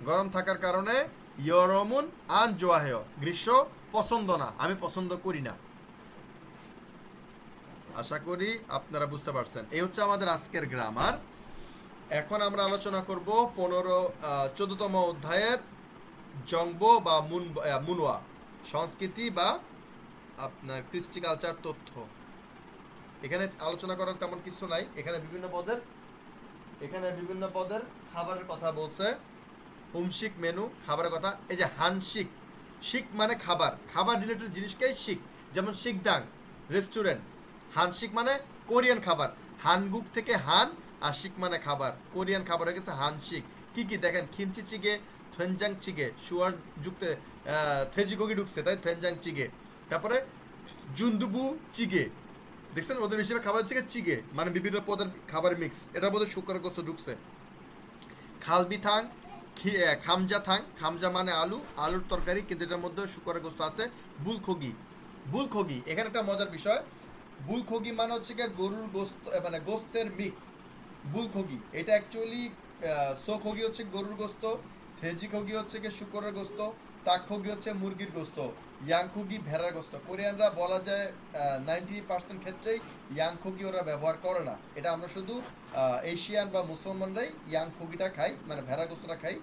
Speaker 1: গরম থাকার কারণে ইয়রমুন আন জোয়াহেয়, গ্রীষ্ম পছন্দ না, আমি পছন্দ করি না। আশা করি আপনারা বুঝতে পারছেন। এই হচ্ছে আমাদের আজকের গ্রামার। এখন আমরা আলোচনা করব 14তম অধ্যায়ের জংবো বা মুনওয়া, সংস্কৃতি বা আপনার কৃষ্টি কালচার তথ্য। এখানে আলোচনা করার তেমন কিছু নাই। এখানে বিভিন্ন পদের খাবারের কথা বলছে। উমশিক মেনু, খাবারের কথা। এই যে হানশিক, শিক মানে খাবার, খাবার রিলেটেড জিনিসকেই শিক। যেমন শিকদাং রেস্টুরেন্ট, হানশিক মানে কোরিয়ান খাবার। হানগুক থেকে হান, আর শিক মানে খাবার, কোরিয়ান খাবার হয়ে গেছে হানশিক। কি কি দেখেন, খিমচি চিগে, থেনজাং চিগে, সুয়ার যুক্তে থেজিগোগি ঢুকছে, তাই থেনজাং চিগে। তারপরে জুন্দুবু চিগে, দেখছেন ওদের বেশিরভাগ খাবার হচ্ছে চিগে, মানে বিভিন্ন পদের খাবার মিক্স। এটা বোধহয় শুকরের গোস্ত ঢুকছে। খালবিথাং, খামজা থাং, খামজা মানে আলু, আলুর তরকারি, কিন্তু এটার মধ্যে শুকরের গোস্ত আছে। বুলখগি, এখানে একটা মজার বিষয়। বুলখগি মানে হচ্ছে কি গরুর গোস্ত, মানে গোস্তের মিক্স। বুলখগি এটা অ্যাকচুয়ালি সোখগি হচ্ছে গরুর গোস্ত, থেজিখগি হচ্ছে কি শুকরের গোস্ত, তাকখগি হচ্ছে মুরগির গোস্ত, ইয়াংখগি ভেড়ার গোস্ত। কোরিয়ানরা বলা যায় 90% ক্ষেত্রেই ইয়াংখগি ওরা ব্যবহার করে না। এটা আমরা শুধু এশিয়ান বা মুসলমানরাই ইয়াংখগিটা খাই, মানে ভেড়া গোস্তটা খাই।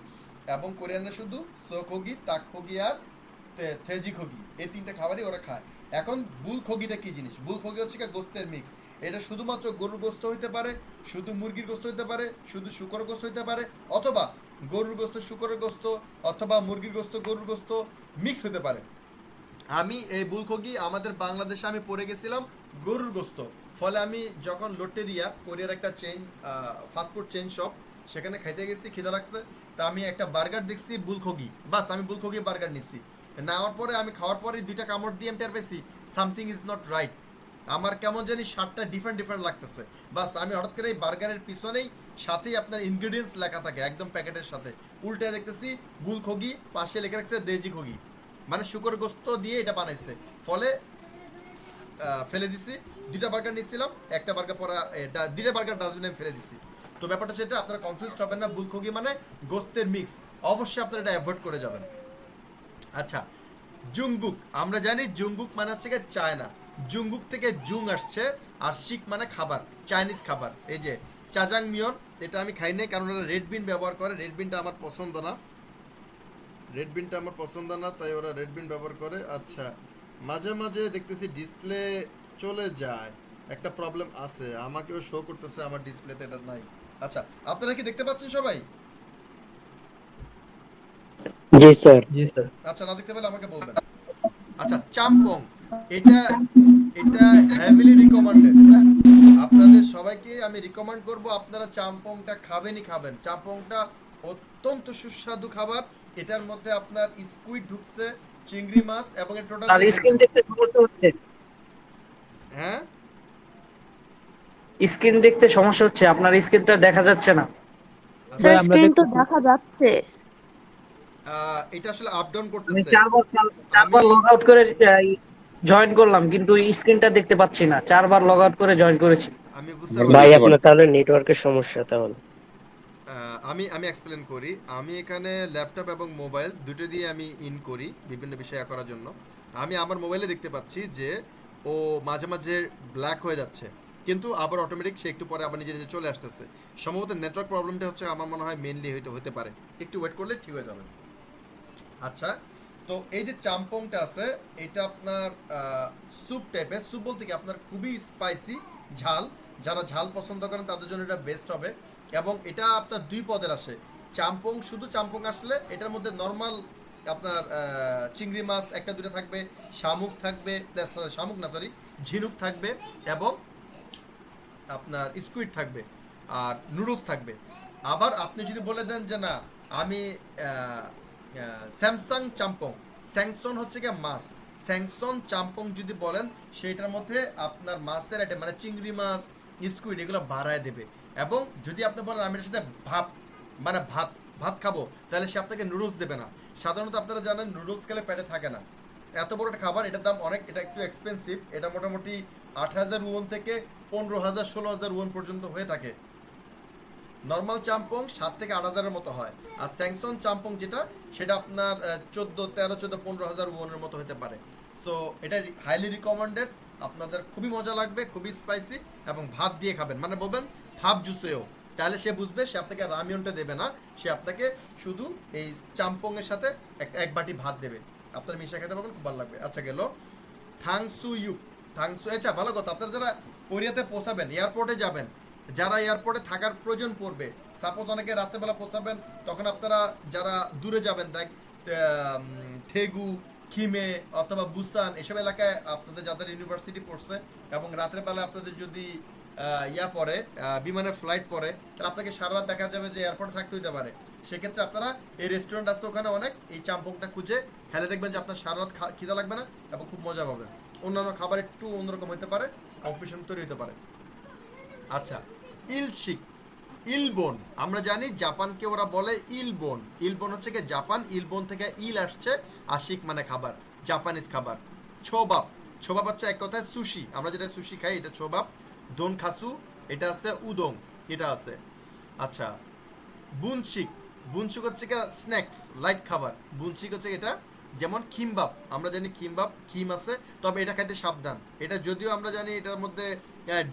Speaker 1: এবং কোরিয়ানরা শুধু সোখগি, তাকখগি আর থেজিখগি, এই তিনটা খাবারই ওরা খায়। এখন বুলখগিটা কি জিনিস? বুলখগি হচ্ছে কি গোস্তের মিক্স। এটা শুধুমাত্র গরুর গোস্ত হইতে পারে, শুধু মুরগির গোস্ত হইতে পারে, শুধু শুকরের গোস্ত হইতে পারে, অথবা গরুর গোস্ত শুকরের গোস্ত, অথবা মুরগির গোস্ত গরুর গোস্ত মিক্স হতে পারে। আমি এই বুলখগি আমাদের বাংলাদেশে আমি পড়ে গেছিলাম গরুর গোস্ত। ফলে আমি যখন লোটেরিয়া, কোরিয়ার একটা চেইন ফাস্টফুড চেইন শপ, সেখানে খাইতে গেছি, খিদা লাগছে, তা আমি একটা বার্গার দেখছি বুলখগি, বাস আমি বুলখগি বার্গার নিচ্ছি। নেওয়ার পরে আমি খাওয়ার পরে 2টা কামড় দিয়ে আমি টের পেয়েছি সামথিং ইজ নট রাইট। আমার কেমন জানি স্বাদটা ডিফারেন্ট লাগতেছে। বাস আমি হঠাৎ করে এই বার্গারের পিছনেই সাথেই আপনার ইনগ্রেডিয়েন্টস লেখা থাকে একদম প্যাকেটের সাথে, উল্টে দেখতেছি বুলখগি, পাশে লেখা রাখছে দেজিখগি, মানে শুকর গোস্ত দিয়ে এটা বানাইছে। ফলে ফেলে দিছি। 2টা বার্গার নিয়েছিলাম, একটা বার্গার পরে 2টা বার্গার ডাস্টবিনে আমি ফেলে দিছি। তো ব্যাপারটা হচ্ছে এটা, আপনারা কনফিউজ হবেন না। বুলখগি মানে গোস্তের মিক্স, অবশ্যই আপনারা এটা অ্যাভয়েড করে যাবেন। আচ্ছা, জুংগুক, আমরা জানি জুংগুক মানে হচ্ছে কি চায়না। জুংগুক থেকে জুং আসছে, আর শিক মানে খাবার, চাইনিজ খাবার। এই যে চাজাং মিয়ন, এটা আমি খাই নাই, কারণ ওরা রেড বিন ব্যবহার করে। রেড বিনটা আমার পছন্দ না, তাই ওরা রেড বিন ব্যবহার করে। আচ্ছা, মাঝে মাঝে দেখতেছি ডিসপ্লে চলে যায়, একটা প্রবলেম আছে, আমাকেও শো করতেছে আমার ডিসপ্লেতে, এটা নাই। আচ্ছা, আপনারা কি দেখতে পাচ্ছেন সবাই?
Speaker 5: জি স্যার।
Speaker 1: আচ্ছা, না দেখতে পেলে আমাকে বলবেন। আচ্ছা, চাম্পং, এটা এটা হেভিলি রিকমেন্ডেড। আপনাদের সবাইকে আমি রিকমেন্ড করব, আপনারা চাম্পংটা খাবেনই খাবেন। চাম্পংটা অত্যন্ত সুস্বাদু খাবার। এটার মধ্যে আপনার স্কুইড ঢুকছে, চিংড়ি মাছ, এবং এর টোটাল
Speaker 5: আর স্ক্রিন দেখতে সমস্যা হচ্ছে,
Speaker 1: হ্যাঁ,
Speaker 5: স্ক্রিন দেখতে সমস্যা হচ্ছে, আপনার স্ক্রিনটা দেখা যাচ্ছে না।
Speaker 4: স্যার
Speaker 3: আমরা
Speaker 4: স্ক্রিন তো
Speaker 3: দেখতেছি।
Speaker 4: দেখা যাচ্ছে।
Speaker 1: এটা আসলে আপ ডাউন
Speaker 5: আমি
Speaker 1: করতেছে।
Speaker 5: চারবার লগ আউট করে জয়েন করলাম, কিন্তু স্ক্রিনটা দেখতে পাচ্ছি না। 4বার লগ আউট করে জয়েন করেছি।
Speaker 1: আমি বুঝতে
Speaker 7: ভাই
Speaker 1: পারছি।
Speaker 7: আপনার তাহলে নেটওয়ার্কের সমস্যা তাহলে।
Speaker 1: আমি এক্সপ্লেন করি। আমি এখানে ল্যাপটপ এবং মোবাইল দুটো দিয়ে আমি ইন করি বিভিন্ন বিষয় করার জন্য। আমি আমার মোবাইলে দেখতে পাচ্ছি যে ও মাঝে মাঝে ব্ল্যাক হয়ে যাচ্ছে, কিন্তু আবার অটোমেটিক সে একটু পরে আবার নিজে নিজে চলে আসতেছে। সম্ভবত নেটওয়ার্ক প্রবলেমটা হচ্ছে, আমার মনে হয় মেনলি হতে পারে। একটু ওয়েট করলে ঠিক হয়ে যাবে। আচ্ছা, তো এই যে চাম্পংটা আছে, এটা আপনার স্যুপ টাইপের। স্যুপ বলতে কি আপনার খুবই স্পাইসি, ঝাল। যারা ঝাল পছন্দ করেন তাদের জন্য এটা বেস্ট হবে। এবং এটা আপনার 2 পদের আসে। চাম্পং, শুধু চাম্পং আসলে এটার মধ্যে নর্মাল আপনার চিংড়ি মাছ 1-2টা থাকবে, শামুক থাকবে, শামুক না সরি, ঝিনুক থাকবে, এবং আপনার স্কুইড থাকবে, আর নুডলস থাকবে। আবার আপনি যদি বলে দেন যে না আমি স্যামসাং চাম্পং, স্যাংসন হচ্ছে কি মাছ, স্যাংসন চাম্পং যদি বলেন, সেটার মধ্যে আপনার মাছের আইটেম মানে চিংড়ি মাছ, স্কুইড এগুলো বাড়ায় দেবে। এবং যদি আপনি বলেন আমি এর সাথে মানে ভাত খাবো, তাহলে সে আপনাকে নুডলস দেবে না। সাধারণত আপনারা জানেন নুডলস খেলে পেটে থাকে না। এত বড় একটা খাবার, এটার দাম অনেক, এটা একটু এক্সপেন্সিভ। এটা মোটামুটি 8,000 ওয়ান থেকে 15,000 16,000 ওয়ান পর্যন্ত হয়ে থাকে। নর্মাল চাম্পং 7 থেকে 8,000-এর মতো হয়, আর স্যাংসন চাম্পং যেটা সেটা আপনার 13-14-15,000 ওয়ানের মতো হতে পারে। সো এটা হাইলি রিকমেন্ডেড, আপনাদের খুবই মজা লাগবে, খুবই স্পাইসি, এবং ভাত দিয়ে খাবেন, মানে বলবেন ভাব জুসেও, তাহলে সে বুঝবে, সে আপনাকে রামিয়নটা দেবে না, সে আপনাকে শুধু এই চাম্পংয়ের সাথে এক বাটি ভাত দেবে, আপনারা মিশে খেতে পারবেন, খুব ভালো লাগবে। আচ্ছা গেল থাংসু ইউক, থাংসু, আচ্ছা ভালো কথা, আপনারা যারা কোরিয়াতে পৌঁছাবেন, এয়ারপোর্টে যাবেন, যারা এয়ারপোর্টে থাকার প্রয়োজন পড়বে, সাপোজ অনেকে রাত্রেবেলা পৌঁছাবেন, তখন আপনারা যারা দূরে যাবেন, দেখ থেগু, খিমে অথবা বুসান এসব এলাকায় আপনাদের যাদের ইউনিভার্সিটি পড়ছে এবং রাতের বেলা আপনাদের যদি পড়ে বিমানের ফ্লাইট পড়ে, তাহলে আপনাকে সারা রাত দেখা যাবে যে এয়ারপোর্টে থাকতে হতে পারে। সেক্ষেত্রে আপনারা এই রেস্টুরেন্ট আছে ওখানে অনেক, এই চাম্পংটা খুঁজে খেলে দেখবেন যে আপনার সারা রাত খিদা লাগবে না এবং খুব মজা পাবেন। অন্যান্য খাবার একটু অন্যরকম হতে পারে, কনফিউশন তৈরি হতে পারে। আচ্ছা, ইলশিক, ইলবোন, আমরা জানি জাপানকে ওরা বলে ইলবোন, ইলবোন হচ্ছে কি জাপান, ইলবোন থেকে ইল আসছে, আশিক মানে খাবার, জাপানিজ খাবার। ছোবাব, ছোবাব হচ্ছে এক কথায় সুশি, আমরা যেটা সুশি খাই এটা ছোবাব। দোন খাসু, এটা আছে উদং, এটা আছে। আচ্ছা, বুনশিক, বুনশিক হচ্ছে কি স্ন্যাক্স, লাইট খাবার। বুনশিক হচ্ছে এটা যেমন খিমবাব, আমরা জানি খিমবাব, খিম আছে, তবে এটা খাইতে সাবধান। এটা যদিও আমরা জানি এটার মধ্যে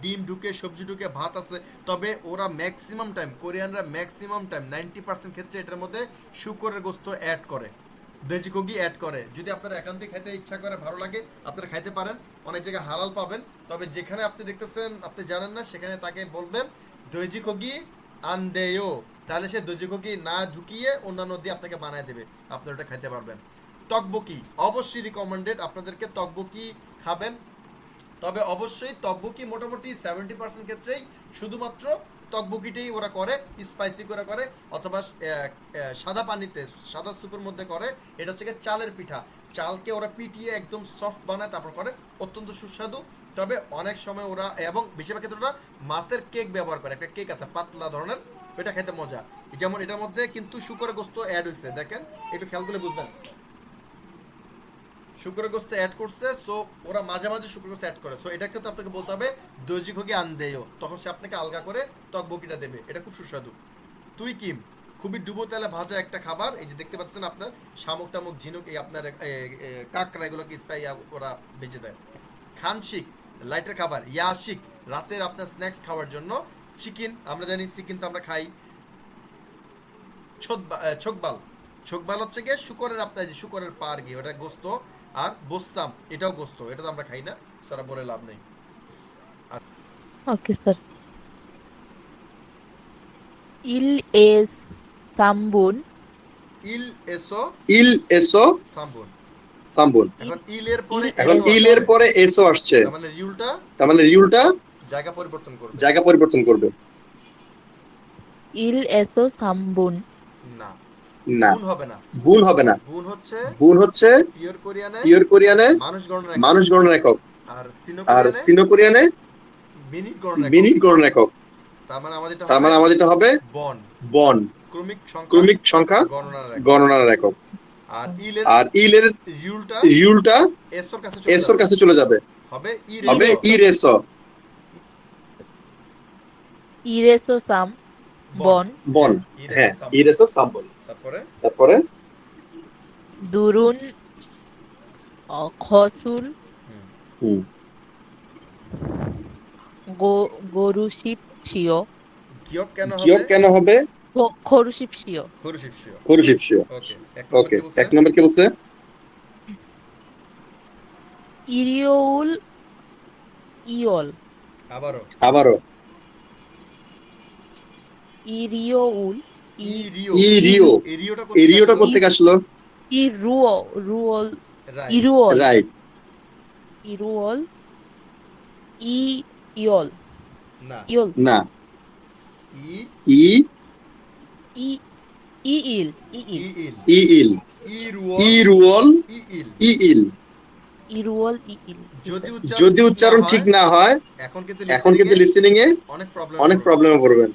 Speaker 1: ডিম ঢুকে, সবজি ঢুকে, ভাত আছে, তবে ওরা ম্যাক্সিমাম টাইম, কোরিয়ানরা ম্যাক্সিমাম টাইম 90% ক্ষেত্রে এটার মধ্যে শুকরের গোস্ত অ্যাড করে, দেজিকোগি অ্যাড করে। যদি আপনার একান্তে খেতে ইচ্ছা করে, ভালো লাগে, আপনারা খাইতে পারেন, অনেক জায়গায় হালাল পাবেন। তবে যেখানে আপনি দেখতেছেন আপনি জানেন না, সেখানে তাকে বলবেন দেজিকোগি আনদেয়ো, তাহলে সে দেজিকোগি না ঢুকিয়ে অন্যান্য দিয়ে আপনাকে বানায় দেবে, আপনি ওটা খাইতে পারবেন। তকবকি অবশ্যই রিকমেন্ডেড, আপনাদেরকে তকবকি খাবেন, তবে অবশ্যই তকবকি মোটামুটি 70% ক্ষেত্রেই শুধুমাত্র তকবকিটাই ওরা করে, স্পাইসি করে করে, অথবা সাদা পানিতে, সাদা স্যুপের মধ্যে করে। এটা হচ্ছে চালের পিঠা, চালকে ওরা পিটিয়ে একদম সফট বানায় তারপর করে, অত্যন্ত সুস্বাদু। তবে অনেক সময় ওরা, এবং বেশিরভাগ ক্ষেত্রে ওরা মাছের কেক ব্যবহার করে, একটা কেক আছে পাতলা ধরনের, এটা খেতে মজা। যেমন এটার মধ্যে কিন্তু শুকরের গোস্ত অ্যাড হয়েছে, দেখেন একটু খেয়াল করে বুঝবেন, শুকরের গোস্ত অ্যাড করছে। সো ওরা মাঝে মাঝে শুকরের গোস্ত অ্যাড করে। সো এটা ক্ষেত্রে আপনাকে বলতে হবে দজিখোগি আনদেও, তখন সে আপনাকে আলগা করে তকবকিটা দেবে, এটা খুব সুস্বাদু। তুই কিম, খুবই ডুবো তেলে ভাজা একটা খাবার, এই যে দেখতে পাচ্ছেন আপনার শামুক টামুক, ঝিনুক, এই আপনার কাঁকড়া, এগুলোকে স্পাই ওরা ভেজে দেয়। খানশিক, লাইটের খাবার। ইয়াশিক, রাতের আপনার স্ন্যাক্স খাওয়ার জন্য। চিকেন, আমরা জানি চিকেন তো আমরা খাই। ছোকবাল, ছোকবাল হচ্ছে গিয়ে শুকরের, আপনার যে শুকরের পা আর কি, ওটা গোস্ত। আর বোসাম, এটাও গোস্ত, এটা তো আমরা খাই না, সারা বলে লাভ নেই।
Speaker 8: Okay sir. ইল এস সাম্বুন,
Speaker 1: ইল এসো,
Speaker 9: ইল এসো
Speaker 1: সাম্বুন।
Speaker 9: সাম্বুন।
Speaker 1: এখন ইলের পরে
Speaker 9: এখন
Speaker 1: এসো
Speaker 9: ইলের
Speaker 1: আসছে,
Speaker 9: পরে এসো আসছে,
Speaker 1: তার মানে রিউলটা
Speaker 9: তার মানে রিউলটা
Speaker 1: জায়গা পরিবর্তন করবে।
Speaker 9: জায়গা পরিবর্তন করবে।
Speaker 8: ইল এসো সাম্বুন,
Speaker 1: না,
Speaker 9: না,
Speaker 1: গুণ হবে না,
Speaker 9: বুন হবে না।
Speaker 1: গুণ হচ্ছে
Speaker 9: বুন হচ্ছে
Speaker 1: পিওর কোরিয়ানে
Speaker 9: পিওর কোরিয়ানে
Speaker 1: মানুষ গণনা,
Speaker 9: মানুষ গণনার একক,
Speaker 1: আর সিনো
Speaker 9: আর
Speaker 1: কোরিয়ানে
Speaker 9: সিনো কোরিয়ানে
Speaker 1: মিনিট গণনা।
Speaker 9: মিনিট গণনার একক।
Speaker 1: তার মানে আমাদের
Speaker 9: তার মানে আমাদের এটা হবে
Speaker 1: বন,
Speaker 9: বন,
Speaker 1: ক্রমিক সংখ্যা
Speaker 9: ক্রমিক সংখ্যা
Speaker 1: গণনার একক।
Speaker 9: গণনার একক।
Speaker 1: আর ইলের
Speaker 9: আর ইলের
Speaker 1: রিউলটা
Speaker 9: রিউলটা
Speaker 1: এসোর কাছে চলে
Speaker 9: এসোর
Speaker 1: যাবে,
Speaker 9: কাছে চলে যাবে,
Speaker 1: হবে
Speaker 9: হবে ইরেসো,
Speaker 8: ইরেসো সাম বন,
Speaker 9: বন। হ্যাঁ, ইরেসো সাম্বন। তারপরে
Speaker 8: দুরুন খসুল,
Speaker 9: হুম,
Speaker 8: গরুশিপ শিও,
Speaker 1: কিয়ক কেন
Speaker 9: কিয়ক
Speaker 1: হবে?
Speaker 9: কেন হবে?
Speaker 8: খরুশিপ শিও,
Speaker 1: খরুশিপশিও।
Speaker 9: খরুশিপশিও।
Speaker 1: ওকে,
Speaker 9: ওকে, এক নম্বর কি বলছে?
Speaker 8: ইরিওউল ইয়ল,
Speaker 9: আবারও
Speaker 8: ইরিওউল
Speaker 1: ইরিও,
Speaker 9: ইরিও, ইরিওটা কোথা থেকে আসলো?
Speaker 8: ইরুও রুওল,
Speaker 1: রাইট,
Speaker 8: ইরুওল,
Speaker 9: রাইট।
Speaker 8: ইরুওল ইয়ল,
Speaker 1: না,
Speaker 8: ইয়ল,
Speaker 9: না,
Speaker 1: ই
Speaker 9: ই
Speaker 8: ই ইল,
Speaker 1: ইল,
Speaker 9: ইল,
Speaker 1: ইরুও,
Speaker 9: ইরুওল,
Speaker 1: ইল।
Speaker 9: ইল।
Speaker 8: ইরুওল ইল।
Speaker 9: যদি উচ্চারণ ঠিক না হয়, এখন কিন্তু লিসেনিং এ অনেক প্রবলেমে পড়বেন।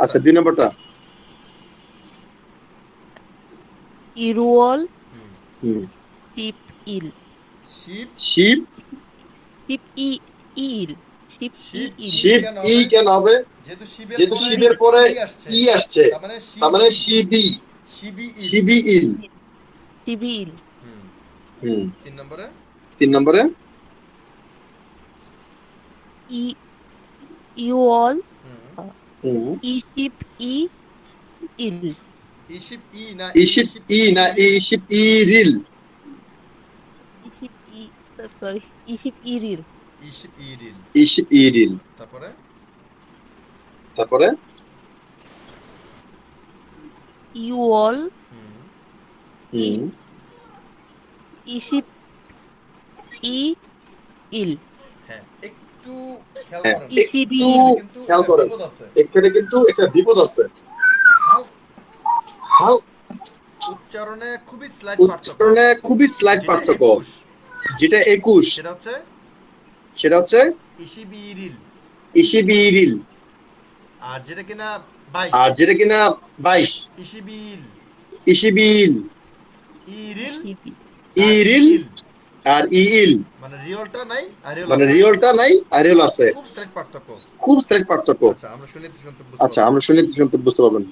Speaker 9: আচ্ছা, 2 নম্বরটা।
Speaker 8: ইরুওল শিপ ইল,
Speaker 1: শিপ,
Speaker 9: শিপ
Speaker 8: শিপ ইল, শিপ
Speaker 1: শিপ
Speaker 8: ই ইল
Speaker 9: শিপ ই কেন হবে?
Speaker 1: যেহেতু শিবের পরে ই আসছে,
Speaker 9: তার মানে শিবি,
Speaker 1: শিবি ইল।
Speaker 9: শিবি ইল।
Speaker 8: শিবি ইল
Speaker 9: হুম,
Speaker 1: 3 নম্বরে
Speaker 9: 3 নম্বরে
Speaker 8: ই ইউল
Speaker 9: হুম,
Speaker 8: ই শিপ ই ইল
Speaker 1: ইশিপ ই না
Speaker 9: ইশিপ ই না ইশিপ ইরিল?
Speaker 8: ই শিপ ই সরি ই শিপ ইরিল
Speaker 1: ইশিপ ইরিল।
Speaker 9: ইশিপ ইরিল।
Speaker 1: তারপরে
Speaker 9: তারপরে
Speaker 8: ইউল
Speaker 9: হুম,
Speaker 8: ই শিপ ই ইল
Speaker 1: হ্যাঁ, একটু খেয়াল
Speaker 9: হ্যাঁ,
Speaker 1: করেন,
Speaker 8: ইসিবি
Speaker 9: একটু খেয়াল করেন,
Speaker 1: বিপদ আছে।
Speaker 9: এখানে কিন্তু একটা বিপদ আছে।
Speaker 1: হাল
Speaker 9: হাল
Speaker 1: উচ্চারণে খুবই স্লাইট পার্থক্য।
Speaker 9: উচ্চারণে খুবই স্লাইট
Speaker 1: যেটা
Speaker 9: পার্থক্য।
Speaker 1: 21
Speaker 9: যেটা 21
Speaker 1: সেটা হচ্ছে
Speaker 9: ইশিবি
Speaker 1: ইশিবিরিল।
Speaker 9: ইরিল।
Speaker 1: আর যেটা কিনা
Speaker 9: আর
Speaker 1: 22
Speaker 9: যেটা কিনা 22
Speaker 1: ইশিবিল।
Speaker 9: ইশিবিল।
Speaker 1: ইরিল
Speaker 9: ইরিল আর ইল,
Speaker 1: মানে রিয়লটা নাই আর রিয়ল
Speaker 9: মানে
Speaker 1: আছে।
Speaker 9: রিয়লটা নাই আর রিয়ল আছে।
Speaker 1: খুব স্লাইট পার্থক্য।
Speaker 9: খুব স্লাইট পার্থক্য।
Speaker 1: আচ্ছা, আমরা শুনে বুঝতে
Speaker 9: আচ্ছা,
Speaker 1: পারবো।
Speaker 9: আমরা শুনে বুঝতে পারবেন।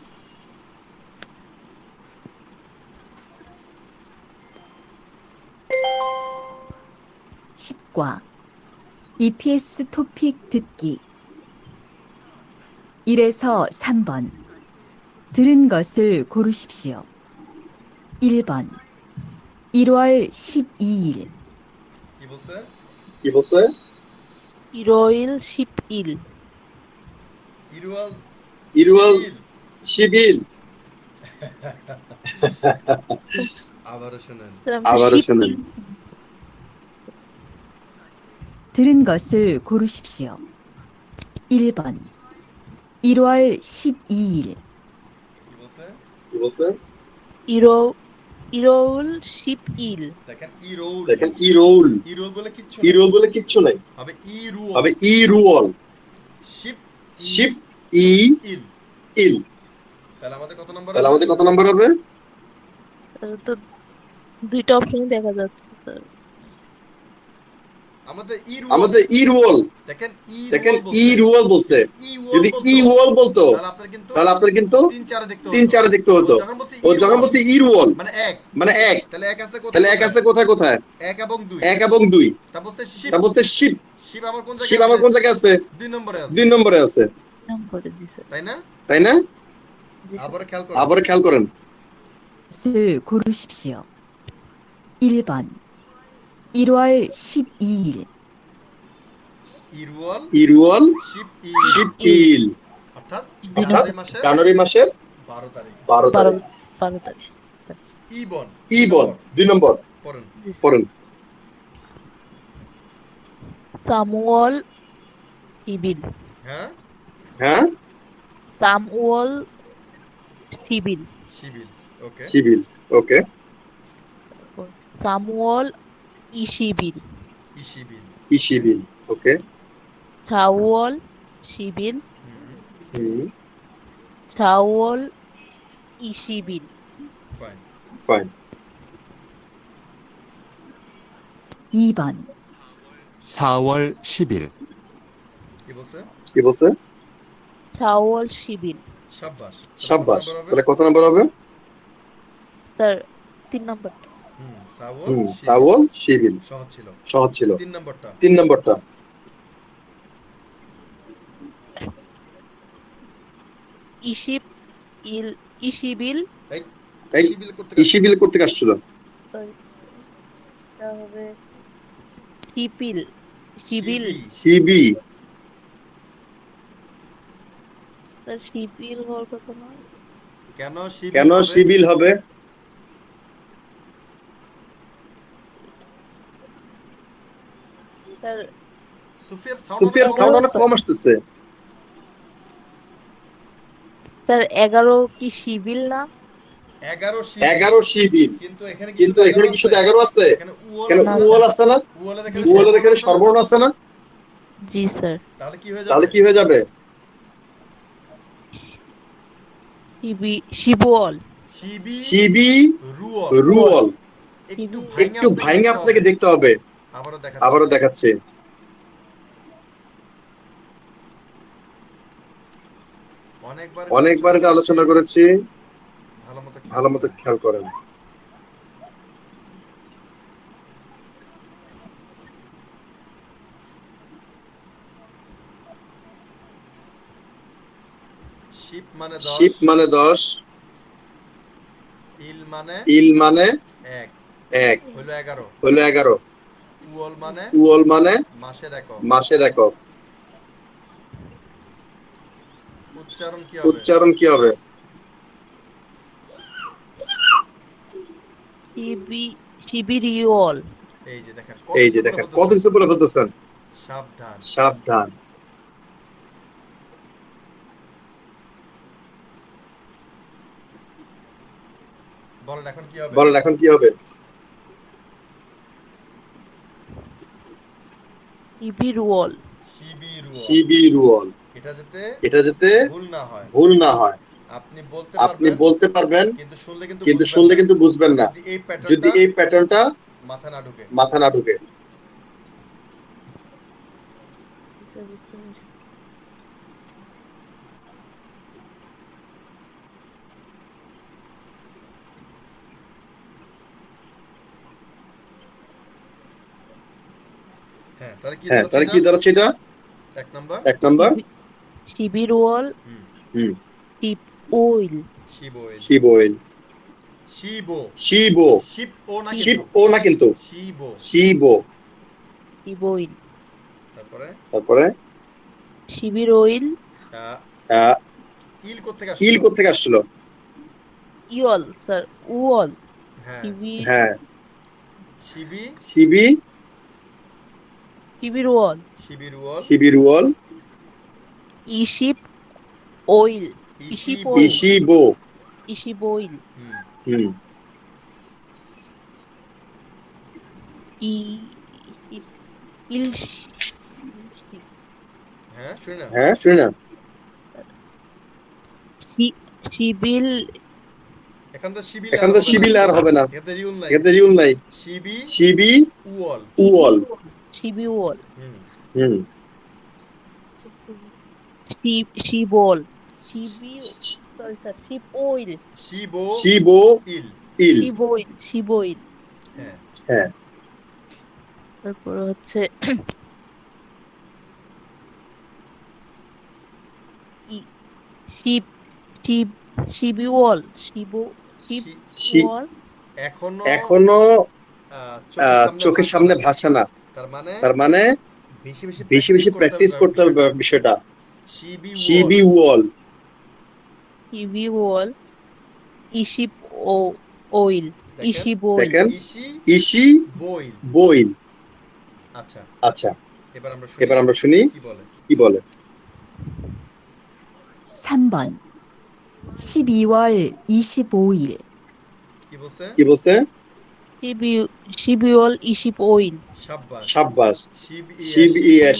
Speaker 10: 과 ETS 토픽 듣기 1에서 3번 들은 것을 고르십시오. 1번 1월 12일
Speaker 1: কি বলছে?
Speaker 9: কি বলছে?
Speaker 8: ইরোইল শিপ ইল
Speaker 1: ইরুয়াল
Speaker 9: ইরুয়াল
Speaker 1: শিবিল।
Speaker 9: শিবিল।
Speaker 1: আবারও শুনেন।
Speaker 9: আবারও শুনেন।
Speaker 10: 들은 것을 고르십시오. 1번 1월 12일
Speaker 1: কি বলছে?
Speaker 9: কি বলছে?
Speaker 8: ইরোউল শিপ ইল
Speaker 1: দেখেন ইরোল।
Speaker 9: দেখেন ইরোল।
Speaker 1: ইরোল বলে কিচ্ছু
Speaker 9: ইরোল বলে কিচ্ছু নাই,
Speaker 1: হবে ইরুয়াল।
Speaker 9: হবে ইরুয়াল।
Speaker 1: শিপ
Speaker 9: শিপ ই
Speaker 1: ইল।
Speaker 9: ইল।
Speaker 1: তাহলে আমাদের কত নাম্বার
Speaker 9: তাহলে
Speaker 1: হবে?
Speaker 9: আমাদের কত নাম্বার হবে?
Speaker 8: তো দুইটা অপশন দেখা যাচ্ছে স্যার
Speaker 1: আমাদের ইরুয়াল।
Speaker 9: আমাদের ইরুয়াল।
Speaker 1: দেখেন
Speaker 9: দেখেন
Speaker 1: ইরুয়াল বলছে।
Speaker 9: ইরুয়াল বলছে। যদি ইরুয়াল বলতো তাহলে আপনার কিন্তু
Speaker 1: 3-4 দেখতে
Speaker 9: 3-4 দেখতে হতো। ও যখন বলছে ইরুয়াল
Speaker 1: মানে 1,
Speaker 9: মানে 1,
Speaker 1: তাহলে 1 আছে কোথায়?
Speaker 9: তাহলে 1 আছে কোথায় কোথায়?
Speaker 1: 1 এবং 2।
Speaker 9: 1 এবং 2।
Speaker 1: তা বলছে শিপ।
Speaker 9: তা বলছে শিপ।
Speaker 1: শিপ আমার কোন
Speaker 9: শিপ
Speaker 1: জায়গায়
Speaker 9: আমার
Speaker 1: আছে?
Speaker 9: কোন জায়গায় আছে?
Speaker 1: 2 নম্বরে আছে।
Speaker 9: 2 নম্বরে আছে।
Speaker 8: নম্বরে দিছে
Speaker 1: তাই না?
Speaker 9: তাই না?
Speaker 1: আবার খেয়াল করুন।
Speaker 9: আবার খেয়াল করেন।
Speaker 10: 것을 고르십시오. 1번 1월 12일
Speaker 1: ইরুয়াল
Speaker 9: ইরুয়াল
Speaker 1: শিপ
Speaker 9: শিপ
Speaker 1: ইল।
Speaker 9: ইল।
Speaker 1: অর্থাৎ
Speaker 9: অর্থাৎ
Speaker 1: জানুয়ারি মাসের
Speaker 9: জানুয়ারি মাসের
Speaker 1: 12 তারিখ।
Speaker 9: 12 তারিখ।
Speaker 8: 12 তারিখ
Speaker 1: ইবন।
Speaker 9: ইবন 2 নম্বর
Speaker 1: পড়ুন।
Speaker 9: পড়েন।
Speaker 8: সামুয়েল ইবিল
Speaker 1: হ্যাঁ?
Speaker 9: হ্যাঁ?
Speaker 8: সামুয়েল সিবিল
Speaker 1: শিবিল। ওকে।
Speaker 9: সিভিল। ওকে।
Speaker 8: সামুয়েল ইসিবিল
Speaker 1: ইশিবিল।
Speaker 9: ইশিবিল। ওকে।
Speaker 8: সাউল সিবিল
Speaker 9: হুম,
Speaker 8: সাউল ইসিবিল
Speaker 1: ফাইন।
Speaker 9: ফাইন।
Speaker 10: 2번
Speaker 11: 4월 10일
Speaker 1: কি বলছে?
Speaker 9: কি বলছে?
Speaker 8: সাউল সিবিল
Speaker 1: শাবাশ।
Speaker 9: শাবাশ।
Speaker 1: কত নম্বর হবে?
Speaker 9: তাহলে কত নাম্বার হবে?
Speaker 8: স্যার 3 নম্বর
Speaker 1: সাওয়াল
Speaker 9: হুম,
Speaker 1: শিবিল।
Speaker 9: সাওয়াল শিবিল।
Speaker 1: সহজ ছিল।
Speaker 9: সহজ ছিল।
Speaker 1: 3 নম্বরটা
Speaker 9: 3 নম্বরটা
Speaker 8: ইসিব ইল ইসিবিল
Speaker 1: এই
Speaker 9: এই
Speaker 1: শিবিল করতে
Speaker 9: ইশিবিল করতে আসছিল।
Speaker 8: তা হবে সিপিল সিবিল
Speaker 9: সিবি।
Speaker 8: স্যার সিপিল হওয়ার কথা না
Speaker 1: কেন শিবিল
Speaker 9: কেন
Speaker 1: হবে?
Speaker 9: সিবিল হবে?
Speaker 8: স্যার
Speaker 1: সুফিয়ার
Speaker 9: সুফিয়ার সাউন্ড অনেক কম আসতেছে।
Speaker 8: স্যার 11 কি সিবিল না
Speaker 1: 11 শিবিল।
Speaker 9: 11 সিবিল।
Speaker 1: কিন্তু এখানে কি
Speaker 9: কিন্তু এখানে কি শুধু 11 আছে?
Speaker 1: এখানে উয়াল
Speaker 9: কেন
Speaker 1: আছে।
Speaker 9: উয়াল আছে না?
Speaker 1: উয়ালের এখানে
Speaker 9: উয়ালের এখানে সর্বর্ণ আছে না?
Speaker 8: জি স্যার
Speaker 1: তাহলে কি হয়ে
Speaker 9: তাহলে
Speaker 1: যাবে?
Speaker 9: কি হয়ে যাবে?
Speaker 8: সিবি সিবুয়াল
Speaker 1: শিবি
Speaker 9: সিবি
Speaker 1: রুয়াল।
Speaker 9: রুয়াল।
Speaker 1: একটু
Speaker 9: একটু ভাঙে আপনাকে দেখতে হবে।
Speaker 1: আবারও
Speaker 9: আবারও দেখাচ্ছি। অনেকবার এটা আলোচনা করেছি,
Speaker 1: ভালো মতো
Speaker 9: ভালো মতো খেয়াল করেন।
Speaker 1: শিপ মানে
Speaker 9: শিপ
Speaker 1: 10,
Speaker 9: মানে 10,
Speaker 1: ইল মানে
Speaker 9: ইল মানে
Speaker 1: 1
Speaker 9: 1,
Speaker 1: হলো 11,
Speaker 9: হলো 11,
Speaker 1: উওল মানে
Speaker 9: উওল মানে
Speaker 1: মাসের একক।
Speaker 9: মাসের একক।
Speaker 1: উচ্চারণ কি হবে?
Speaker 9: উচ্চারণ কি হবে?
Speaker 8: শিবিরিওল।
Speaker 1: এই যে দেখেন
Speaker 9: এই যে দেখেন কত কিছু বলে ফেলতেছেন।
Speaker 1: সাবধান।
Speaker 9: সাবধান।
Speaker 1: বলেন এখন কি হবে?
Speaker 9: বলেন এখন কি হবে?
Speaker 8: শিবিরওল।
Speaker 9: শিবিরুল। এটা যাতে
Speaker 1: ভুল না হয়,
Speaker 9: ভুল না হয়। আপনি বলতে পারবেন, কিন্তু শুনলে কিন্তু বুঝবেন না যদি এই প্যাটার্নটা মাথা না ঢুকে।
Speaker 1: হ্যাঁ, তাহলে
Speaker 9: কি দাঁড়াচ্ছে এটা? 1 নাম্বার
Speaker 8: শিবিরওল।
Speaker 9: হুম
Speaker 8: শিবওইল।
Speaker 9: শিবওইল।
Speaker 1: শিবো।
Speaker 9: শিবো। শিব ও না কিন্তু
Speaker 1: শিবো।
Speaker 9: শিবো।
Speaker 8: শিবওইল।
Speaker 9: তারপরে
Speaker 8: শিবিরওইল।
Speaker 1: ইল কোত্থেকে
Speaker 9: ইল
Speaker 1: আসলো?
Speaker 9: কোত্থেকে আসলো?
Speaker 8: ইয়ল স্যার, উওল।
Speaker 1: হ্যাঁ,
Speaker 9: হ্যাঁ,
Speaker 1: শিবি
Speaker 9: শিবি।
Speaker 8: শিবিরওল।
Speaker 9: শিবিরুল।
Speaker 8: ইশিপ ওইল।
Speaker 9: ইশিবো।
Speaker 8: ইশিবওইল।
Speaker 9: হুম
Speaker 1: হ্যাঁ, শুনি না।
Speaker 9: হ্যাঁ শুনি না।
Speaker 8: শিবিল।
Speaker 1: এখানে তো
Speaker 9: শিবিল আর হবে না,
Speaker 1: এতে রিউল নাই।
Speaker 9: এতে রিউল নাই।
Speaker 1: শিবি
Speaker 9: শিবি
Speaker 1: উওল।
Speaker 9: উওল।
Speaker 8: শিবিওল।
Speaker 9: হুম
Speaker 8: শিবল। সরি স্যার, শিবওইল।
Speaker 9: শিবো
Speaker 1: ইল।
Speaker 9: ইল।
Speaker 8: শিবওইল। শিবওইল।
Speaker 1: হ্যাঁ,
Speaker 9: হ্যাঁ,
Speaker 8: তারপর হচ্ছে শিব শিব শিবিওল। শিবওল।
Speaker 1: এখনো
Speaker 9: চোখের সামনে ভাসে না। তার মানে বেশি বেশি প্র্যাকটিস করতে হবে বিষয়টা। শিবি ওয়াল।
Speaker 8: শিবিওল। ইশিপ ওইল। ইশিবওইল।
Speaker 9: দেখেন ইশি বইল।
Speaker 1: আচ্ছা,
Speaker 9: আচ্ছা,
Speaker 1: এবার আমরা
Speaker 9: শুনি কি বলে।
Speaker 10: 3번 12월 25일
Speaker 9: কি বলছে?
Speaker 8: শিবিওল ইশিবওইল।
Speaker 9: শাবাশ।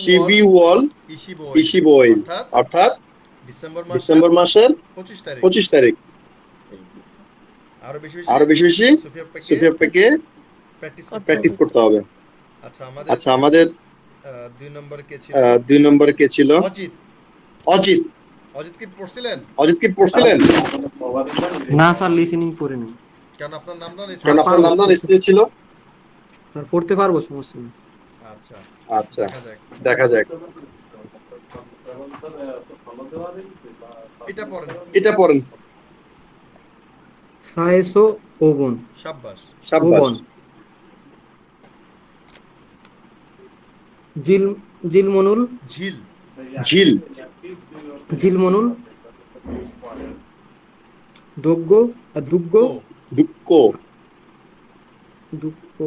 Speaker 9: শিবি ওয়াল ইশিবইল, অর্থাৎ ডিসেম্বর মাসের 25 তারিখ। আরো বেশি বেশি সুফিয়া আপ্পাকে প্র্যাকটিস করতে হবে। আচ্ছা, আমাদের 2 নম্বরে কে ছিল? অজিত। অজিত কি পড়ছিলেন?
Speaker 2: না স্যার, লিসেনিং পড়ে নেই।
Speaker 1: কেন আপনার নাম না
Speaker 9: কেন আপনার নাম না লিস্টে ছিল?
Speaker 2: স্যার পড়তে পারবো, সমস্যা নেই।
Speaker 1: আচ্ছা,
Speaker 9: আচ্ছা, দেখা যাক। এটা পড়েন।
Speaker 2: সায়েসো ওবন।
Speaker 1: শাবাশ।
Speaker 2: ওবন। জিলমনুল।
Speaker 9: ঝিল।
Speaker 2: জিলমনুল। দোগ্য আর দুগ্গ।
Speaker 9: দুঃখ।
Speaker 2: দুগ্গ।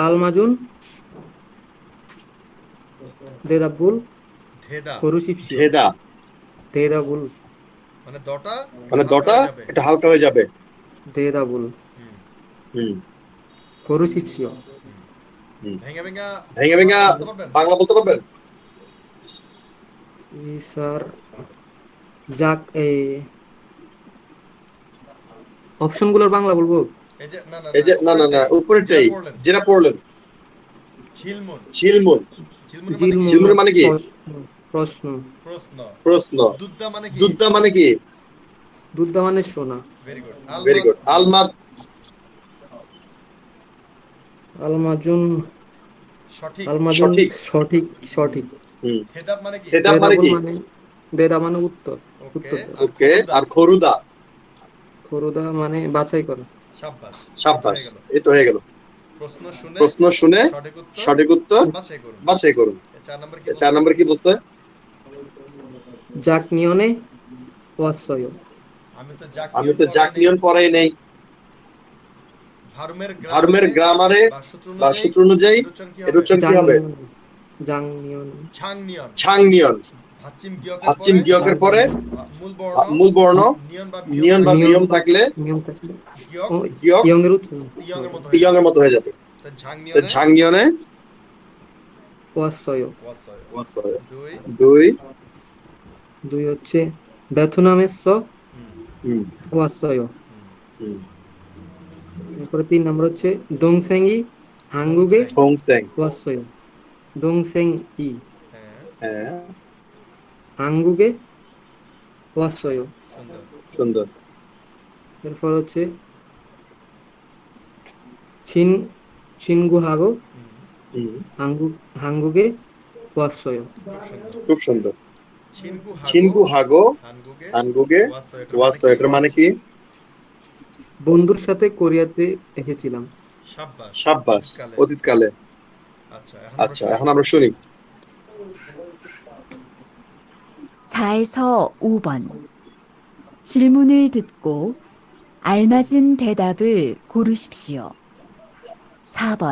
Speaker 2: আলমাজুন। দেদাবুল। করুশিপসি।
Speaker 9: ধেদা।
Speaker 2: দেদাবুল।
Speaker 1: মানে দটা
Speaker 9: এটা হালকা হয়ে যাবে।
Speaker 2: দেদাবুল।
Speaker 9: হুম
Speaker 2: করুশিপসিও।
Speaker 1: ভেঙে
Speaker 9: ভেঙে বাংলা বলতে পারবেন?
Speaker 2: স্যার যাক, এই অপশনগুলোর বাংলা বলবো?
Speaker 9: এই যে না উপরেরটাই যেটা পড়লেন। ঝিলমুন। ঝিলমুন মানে কি?
Speaker 2: প্রশ্ন।
Speaker 1: প্রশ্ন।
Speaker 9: প্রশ্ন।
Speaker 1: দুদ্দা মানে কি?
Speaker 9: দুদ্দা মানে কি?
Speaker 2: দুদ্দা মানে সোনা।
Speaker 1: Very good.
Speaker 9: Very good. আলমাদ।
Speaker 2: আলমাজুন।
Speaker 1: সঠিক।
Speaker 2: আলমাজুন
Speaker 9: সঠিক।
Speaker 2: সঠিক সঠিক।
Speaker 9: হুম।
Speaker 1: খেদাব মানে কি?
Speaker 9: খেতাব মানে
Speaker 2: দেদাবুল
Speaker 9: কি?
Speaker 2: মানে দেদা মানে উত্তর।
Speaker 1: ওকে।
Speaker 2: উত্তর দেওয়া।
Speaker 1: আর
Speaker 9: ওকে।
Speaker 1: খরুদা?
Speaker 9: আর খরুদা?
Speaker 2: খরুদা মানে বাছাই করা।
Speaker 1: শাবাশ। এই তো
Speaker 9: সাব্বাস।
Speaker 1: হয়ে গেল।
Speaker 9: এই তো হয়ে গেল।
Speaker 1: প্রশ্ন শুনে
Speaker 9: প্রশ্ন শুনে
Speaker 1: সঠিক উত্তর
Speaker 9: সঠিক উত্তর
Speaker 1: বাছাই করুন।
Speaker 9: বাছাই করুন।
Speaker 1: 4 নম্বর কি
Speaker 9: 4
Speaker 1: বলছে?
Speaker 9: নম্বর কি বলছে?
Speaker 2: যাক নিয়নে ওয়াসয়।
Speaker 1: আমি তো যাক
Speaker 9: আমি
Speaker 1: নিয়ম
Speaker 9: তো
Speaker 1: পড়াই
Speaker 9: যাক
Speaker 1: নেই।
Speaker 9: নিয়ন পড়াই নেই।
Speaker 1: ভার্মের
Speaker 9: ভার্মের
Speaker 1: গ্রামারে
Speaker 9: গ্রামারে
Speaker 1: বা সূত্র
Speaker 9: বা
Speaker 1: অনুযায়ী
Speaker 9: সূত্র অনুযায়ী
Speaker 1: এর উচ্চারণ কি
Speaker 9: এর
Speaker 1: হবে?
Speaker 9: উচ্চারণ কি
Speaker 2: জাং
Speaker 9: হবে?
Speaker 2: নিয়নে। জাং নিয়নে।
Speaker 1: ছাং নিয়ন।
Speaker 9: ছাং নিয়ন।
Speaker 1: ভাচ্চিম গিয়কের
Speaker 9: ভাচ্চিম
Speaker 1: পরে
Speaker 9: গিয়কের পরে
Speaker 1: মূল বর্ণ
Speaker 9: মূল বর্ণ
Speaker 1: নিয়ন বা
Speaker 9: নিয়ন বা
Speaker 1: থাকলে
Speaker 9: মিয়ম থাকলে
Speaker 2: নিয়ম থাকলে
Speaker 1: গিয়ক
Speaker 9: গিয়ক
Speaker 2: ইয়ংয়ের উচ্চারণ
Speaker 1: ইয়ংয়ের মতো হয়ে
Speaker 9: ইয়ং
Speaker 1: যাবে।
Speaker 9: এর মতো হয়ে যাবে।
Speaker 1: তো ঝাং
Speaker 9: তো
Speaker 1: নিয়নে
Speaker 9: ঝাং নিয়নে
Speaker 2: ওয়াসয়।
Speaker 1: ওয়াসয়।
Speaker 9: ওয়াসয়।
Speaker 1: 2
Speaker 2: দুই হচ্ছে বেথুনামের স
Speaker 9: হুম
Speaker 2: ওয়াসয়।
Speaker 9: হুম।
Speaker 2: এরপরে 3 নম্বর হচ্ছে দোংসেংই হাঙ্গুগে
Speaker 9: থংসেং।
Speaker 2: ওয়াসয়। দোংসেং ই
Speaker 1: হ্যাঁ,
Speaker 9: হ্যাঁ,
Speaker 2: হাঙ্গুগে ওয়াসয়।
Speaker 1: সুন্দর।
Speaker 9: সুন্দর।
Speaker 2: এরপর হচ্ছে ছিন ছিনগুহাগো
Speaker 9: হুম,
Speaker 2: হাঙ্গুগে ওয়াসয়।
Speaker 1: খুব সুন্দর।
Speaker 9: খুব সুন্দর।
Speaker 1: ছিনকু
Speaker 9: ছিনগু হাগো
Speaker 1: হানগুগে
Speaker 9: হানগুগে
Speaker 1: ওয়াসয়।
Speaker 9: ওয়াসয়। এটার মানে কি?
Speaker 2: বন্ধুর সাথে কোরিয়াতে এসেছিলাম।
Speaker 1: শাবাশ।
Speaker 9: সাব্বাস।
Speaker 1: অতীতকালে।
Speaker 9: অতীতকালে।
Speaker 1: আচ্ছা, এখন আমরা
Speaker 9: আচ্ছা,
Speaker 1: শুনি।
Speaker 9: এখন আমরা শুনি।
Speaker 10: 4에서 5번. 질문을 듣고 알맞은 대답을 고르십시오. 4번.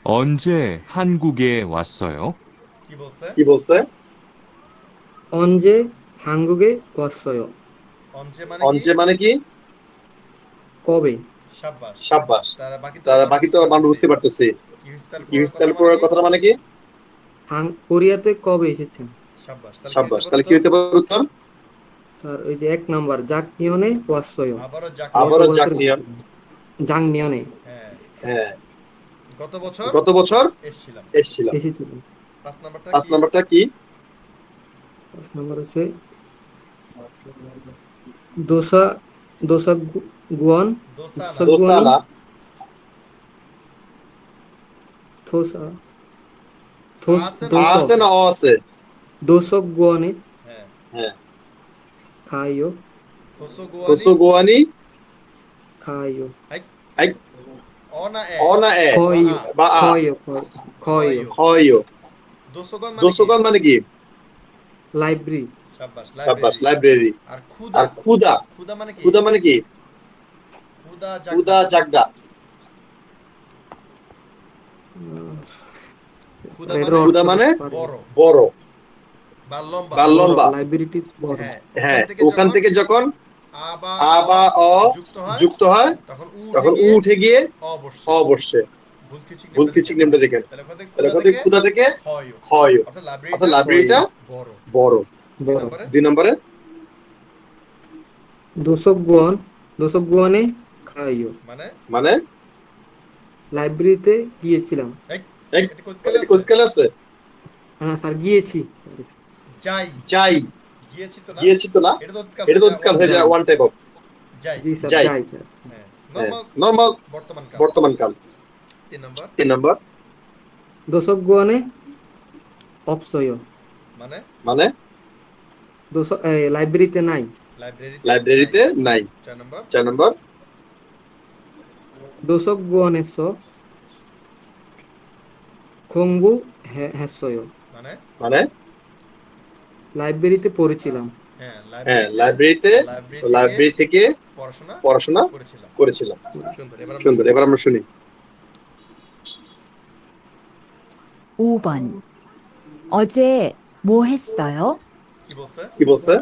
Speaker 11: 언제 한국에 왔어요?
Speaker 1: কি বলছে?
Speaker 9: কি বলছে?
Speaker 2: 언제 한국에 왔어요?
Speaker 1: অঞ্চে মানে কি?
Speaker 9: অঞ্চে মানে কি?
Speaker 2: কবে?
Speaker 1: শাবাশ।
Speaker 9: সাব্বাস।
Speaker 1: তারা বাকি তো
Speaker 9: তারা
Speaker 1: আমরা
Speaker 9: বাকি তো আমরা বুঝতে পারতেছি।
Speaker 1: কি হইছে তাহলে
Speaker 9: কি
Speaker 1: পুরো
Speaker 9: হইছে তাহলে
Speaker 1: কথা
Speaker 9: পুরো
Speaker 1: মানে কি?
Speaker 9: কথাটা মানে কি?
Speaker 2: কোরিয়াতে কবে এসেছেন?
Speaker 1: শাবাশ। তাহলে কি
Speaker 9: সাব্বাস।
Speaker 1: হইতে
Speaker 9: তাহলে কি
Speaker 1: পারে
Speaker 9: হইতে পারে উত্তর?
Speaker 2: স্যার ওই যে 1 নাম্বার জাকনিয়নে ওয়াসয়।
Speaker 1: আবারও যাক
Speaker 9: আবারও
Speaker 2: গত
Speaker 9: যাক
Speaker 2: বছর
Speaker 9: নিয়ন।
Speaker 2: জাংনিয়নে
Speaker 1: হ্যাঁ,
Speaker 9: হ্যাঁ,
Speaker 1: গত বছর
Speaker 9: গত বছর
Speaker 1: এসেছিলাম।
Speaker 9: এসেছিলাম।
Speaker 2: এসেছিলেন।
Speaker 1: 5 নাম্বারটা
Speaker 9: 5
Speaker 1: কি?
Speaker 9: নাম্বারটা কি?
Speaker 2: 5 নাম্বার হচ্ছে দোসা দোসা গুয়ান
Speaker 1: দোসানা।
Speaker 2: দোসা গুয়ানি
Speaker 9: দোসালা।
Speaker 2: থোসা
Speaker 1: আছে না?
Speaker 2: দোসক
Speaker 9: আছে না অ আছে?
Speaker 2: দোসক গুয়ানি
Speaker 1: হ্যাঁ।
Speaker 9: হ্যাঁ।
Speaker 2: খাইও
Speaker 1: থোসো গোয়ানি।
Speaker 9: কোসো গোয়ানি।
Speaker 2: খাইও
Speaker 9: আই
Speaker 1: অ না এ?
Speaker 9: অ না এ?
Speaker 2: খইও
Speaker 9: বা আ?
Speaker 2: খইও খইও
Speaker 9: খয়ও।
Speaker 1: দোসোগন মানে কি?
Speaker 9: দোসোগন মানে কি?
Speaker 2: লাইব্রেরি
Speaker 1: শাবাশ।
Speaker 9: সাব্বাস।
Speaker 1: লাইব্রেরি।
Speaker 9: লাইব্রেরি।
Speaker 1: আর খুদা।
Speaker 9: আর খুদা।
Speaker 1: খুদা মানে কি?
Speaker 9: খুদা মানে কি?
Speaker 1: খুদা
Speaker 9: খুদা
Speaker 1: জাগদা।
Speaker 9: জাগদা।
Speaker 1: খুদা
Speaker 2: এটার
Speaker 1: মানে
Speaker 9: খুদা মানে
Speaker 1: বড়
Speaker 9: বড়
Speaker 1: বা লম্বা।
Speaker 9: বা লম্বা।
Speaker 2: লাইব্রেরিটি বড়।
Speaker 1: হ্যাঁ,
Speaker 9: হ্যাঁ,
Speaker 1: ওখান
Speaker 9: ওখান
Speaker 1: থেকে
Speaker 9: থেকে যখন
Speaker 1: আ বা
Speaker 9: আ বা অ
Speaker 1: যুক্ত হয়
Speaker 9: যুক্ত হয়
Speaker 1: তখন
Speaker 9: তখন উ উঠে গিয়ে
Speaker 1: অ বসছে।
Speaker 9: অ বসছে।
Speaker 1: ভুল কিচিক
Speaker 9: ভুল
Speaker 1: নেমটা
Speaker 9: কিচিক
Speaker 1: দেখেন।
Speaker 9: নেমটা দেখেন।
Speaker 1: তাহলে ওখান থেকে
Speaker 9: তাহলে
Speaker 1: খুদা
Speaker 9: ওখান থেকে খুদা থেকে
Speaker 1: ক্ষয়।
Speaker 9: ক্ষয়।
Speaker 1: অর্থাৎ
Speaker 9: অর্থাৎ
Speaker 1: লাইব্রেরিটা
Speaker 9: লাইব্রেরিটা
Speaker 1: বড়।
Speaker 9: বড়।
Speaker 1: দুই
Speaker 2: বড়।
Speaker 1: নম্বরে
Speaker 9: 2 নম্বরে
Speaker 2: দোসক গুয়ানে খাইও
Speaker 1: মানে
Speaker 9: মানে
Speaker 2: লাইব্রেরিতে গিয়েছিলাম।
Speaker 1: এই
Speaker 9: এই
Speaker 1: এটা কোথায়
Speaker 9: এটা কোথায় আছে?
Speaker 2: হ্যাঁ স্যার গিয়েছি।
Speaker 1: যাই।
Speaker 9: যাই।
Speaker 1: গিয়েছি তো না?
Speaker 9: গিয়েছি তো না?
Speaker 1: এটা তো তৎকাল
Speaker 9: এটা তো উৎকাল হয়ে যায় ওয়ান টাইপ অফ।
Speaker 1: যাই।
Speaker 2: জি স্যার
Speaker 9: যাই।
Speaker 2: যাই স্যার।
Speaker 1: হ্যাঁ,
Speaker 9: হ্যাঁ,
Speaker 1: নরমাল
Speaker 9: নরমাল
Speaker 1: বর্তমান কাল।
Speaker 9: বর্তমান কাল।
Speaker 1: 3 নম্বর
Speaker 9: 3 নম্বর
Speaker 2: দোসক গুয়ানে অপসয়
Speaker 1: মানে
Speaker 9: মানে
Speaker 2: লাইব্রেরিতে নাই।
Speaker 9: লাইব্রেরিতে নাই।
Speaker 1: 4 নম্বর
Speaker 9: 4 নম্বর
Speaker 2: দোসক গুয়ানে স খঙ্গু হ্যাসয়
Speaker 1: মানে
Speaker 9: মানে
Speaker 2: লাইব্রেরিতে পড়েছিলাম।
Speaker 1: হ্যাঁ,
Speaker 9: হ্যাঁ, লাইব্রেরিতে লাইব্রেরি থেকে পড়াশোনা করেছিলাম।
Speaker 1: সুন্দর। এবার আমরা
Speaker 9: সুন্দর।
Speaker 1: শুনি।
Speaker 9: এবার আমরা শুনি।
Speaker 10: 5번. 어제 뭐 했어요?
Speaker 1: কি বলছে?
Speaker 9: কি বলছে?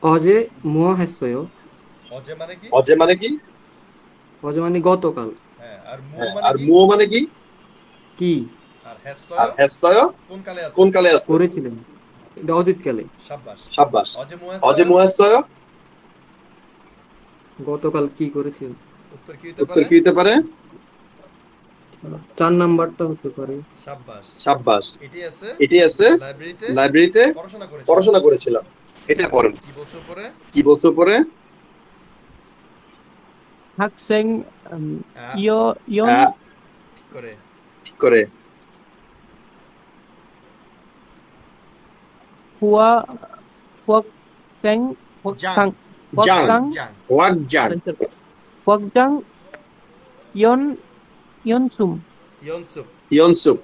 Speaker 2: অজে মুয়া হ্যাসয়।
Speaker 1: অজে মানে কি?
Speaker 9: অজে মানে কি?
Speaker 2: অজে মানে গতকাল।
Speaker 1: হ্যাঁ, আর মু
Speaker 9: হ্যাঁ,
Speaker 1: মানে
Speaker 9: আর
Speaker 1: কি?
Speaker 9: মুও মানে কি?
Speaker 2: কি
Speaker 1: আর
Speaker 9: আর
Speaker 1: হেসয়
Speaker 9: হেসয়
Speaker 1: কোন কালে আছে?
Speaker 9: কোন কালে আছে?
Speaker 2: করেছিলেন? এটা অতীতকালে।
Speaker 1: শাবাশ।
Speaker 9: সাব্বাস।
Speaker 1: অজে মু
Speaker 9: অজে মুহাসয়
Speaker 2: গতকাল কি করেছিলেন?
Speaker 1: উত্তর কি হতে
Speaker 9: উত্তর
Speaker 1: পারে?
Speaker 9: কি হতে পারে?
Speaker 2: 4 নাম্বারটা হতে পারে।
Speaker 1: সাব্বাস।
Speaker 9: সাব্বাস।
Speaker 1: এটি আছে
Speaker 9: এটি আছে
Speaker 1: লাইব্রেরিতে
Speaker 9: লাইব্রেরিতে পড়াশোনা করেছিলাম। এটা পড়েন।
Speaker 1: কি বছর পরে?
Speaker 9: কি বছর পরে?
Speaker 3: 학생
Speaker 1: আহ,
Speaker 3: 연
Speaker 9: আহ,
Speaker 1: ঠিক করে
Speaker 9: ঠিক করে।
Speaker 3: 후아 후학생
Speaker 1: জাং
Speaker 3: 후학상
Speaker 1: জাং
Speaker 9: ওয়াকজান।
Speaker 3: 후학장 연 연숨
Speaker 1: ইয়নসুপ
Speaker 9: ইয়নসুপ।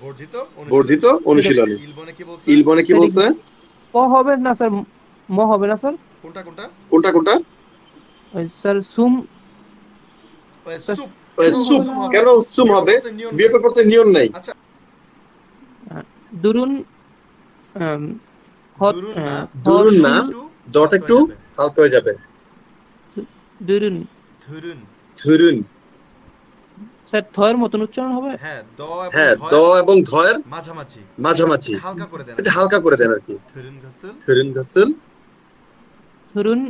Speaker 1: বর্ধিত
Speaker 9: বর্ধিত অনুশীলনী।
Speaker 1: ইলবনে কি বলছে?
Speaker 9: ইলবনে কি বলছে?
Speaker 3: প হবে না স্যার, ম হবে না স্যার।
Speaker 1: কোনটা কোনটা?
Speaker 9: কোনটা কোনটা?
Speaker 3: স্যার সুম
Speaker 1: সুপ
Speaker 9: ওই সুপ কেন সুম হবে? বিয়োগের পর তো নিয়ন নাই।
Speaker 1: আচ্ছা
Speaker 3: দুরুন
Speaker 1: দুরুন না
Speaker 9: দুরুন না, ডট
Speaker 1: হালকা
Speaker 9: একটু
Speaker 1: হয়ে যাবে।
Speaker 9: হালকা হয়ে যাবে।
Speaker 3: দুরুন
Speaker 1: ধরুন
Speaker 9: ধরুন।
Speaker 3: স্যার থয়ের মতন উচ্চারণ হবে।
Speaker 1: হ্যাঁ
Speaker 9: হ্যাঁ, দ এবং ধয়ের
Speaker 1: মাঝামাঝি
Speaker 9: মাঝামাঝি।
Speaker 1: হালকা করে দেন।
Speaker 9: এটা হালকা করে দেন আর কি।
Speaker 1: ধরুন গাছল
Speaker 9: ধরুন গাছল।
Speaker 3: ধরুন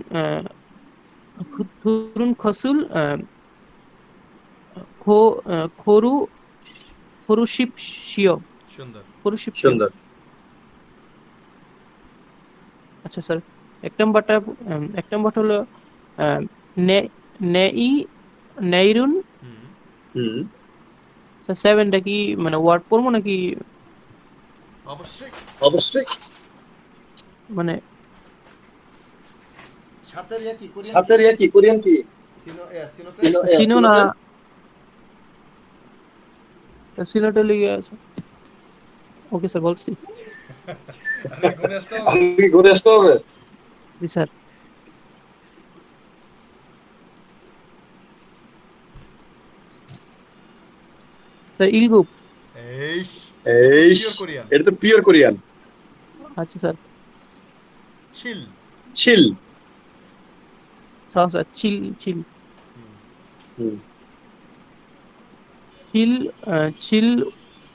Speaker 3: ধরুন খসুল খরু খরুশিপশিয়
Speaker 1: সুন্দর
Speaker 3: খরুশিপশিয়।
Speaker 9: সুন্দর।
Speaker 3: আচ্ছা স্যার এক নাম্বারটা হলো নে নেই নেইরুন।
Speaker 9: হুম।
Speaker 3: স্যার সেভেনটা কি মানে ওয়ার্ড পড়বো নাকি
Speaker 1: অবশ্যই
Speaker 9: অবশ্যই।
Speaker 1: সাতের
Speaker 3: মানে
Speaker 1: ইয়া কি কোরিয়ান
Speaker 9: সাতের ইয়া কি কোরিয়ান কি?
Speaker 1: সিনোতে
Speaker 3: সিনো না সিনোটা লিগে আছে। ওকে স্যার বলছি।
Speaker 1: আরে গুনে আসতে হবে।
Speaker 9: আমি কি ঘুরে আসতে হবে?
Speaker 3: জি স্যার। স্যার ইলগুপ।
Speaker 1: এইস
Speaker 9: এই
Speaker 1: পিওর কোরিয়ান
Speaker 9: এটা তো পিওর কোরিয়ান।
Speaker 3: আচ্ছা স্যার
Speaker 1: চিল
Speaker 9: চিল।
Speaker 3: স্যার স্যার চিল চিল
Speaker 9: হুম।
Speaker 3: চিল চিল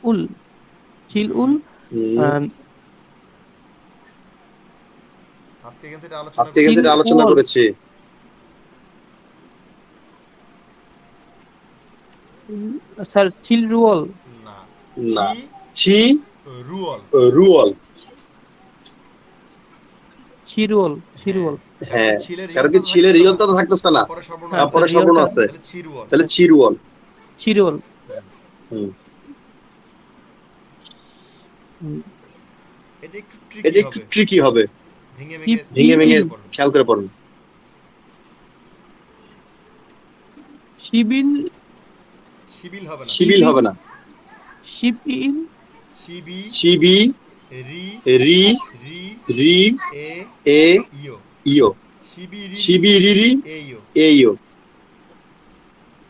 Speaker 3: উল চিল উল
Speaker 9: হুম।
Speaker 1: আজকে কিন্তু এটা
Speaker 9: আজকে কিন্তু এটা আলোচনা করেছি।
Speaker 3: স্যার চিল রুয়াল
Speaker 1: না
Speaker 9: না, ছি
Speaker 1: রুয়াল
Speaker 9: রুয়াল।
Speaker 3: চিরুয়াল চিরুয়াল।
Speaker 9: হ্যাঁ, কারণ কি ছিলের রিয়লটা তো থাকতেছে না, তারপরে সবর্ণ আছে,
Speaker 1: তাহলে চিরুয়াল
Speaker 9: তাহলে চিরুয়াল।
Speaker 3: চিরুয়াল।
Speaker 9: হুম।
Speaker 1: এটা একটু
Speaker 9: এটা একটু ট্রিকি হবে।
Speaker 1: ভেঙে
Speaker 9: ভেঙে ভেঙে খেয়াল করে পড়ুন।
Speaker 3: শিবিল
Speaker 1: শিবিল হবে না
Speaker 9: শিবিল হবে না।
Speaker 3: শিবিল
Speaker 1: শিবি
Speaker 9: শিবি
Speaker 1: রি
Speaker 9: রি
Speaker 1: রি
Speaker 9: রি
Speaker 1: এ
Speaker 9: এ
Speaker 1: ইও
Speaker 9: ইও
Speaker 1: শিবি
Speaker 9: শিবি রি রি
Speaker 1: এ ইও
Speaker 9: এ ইও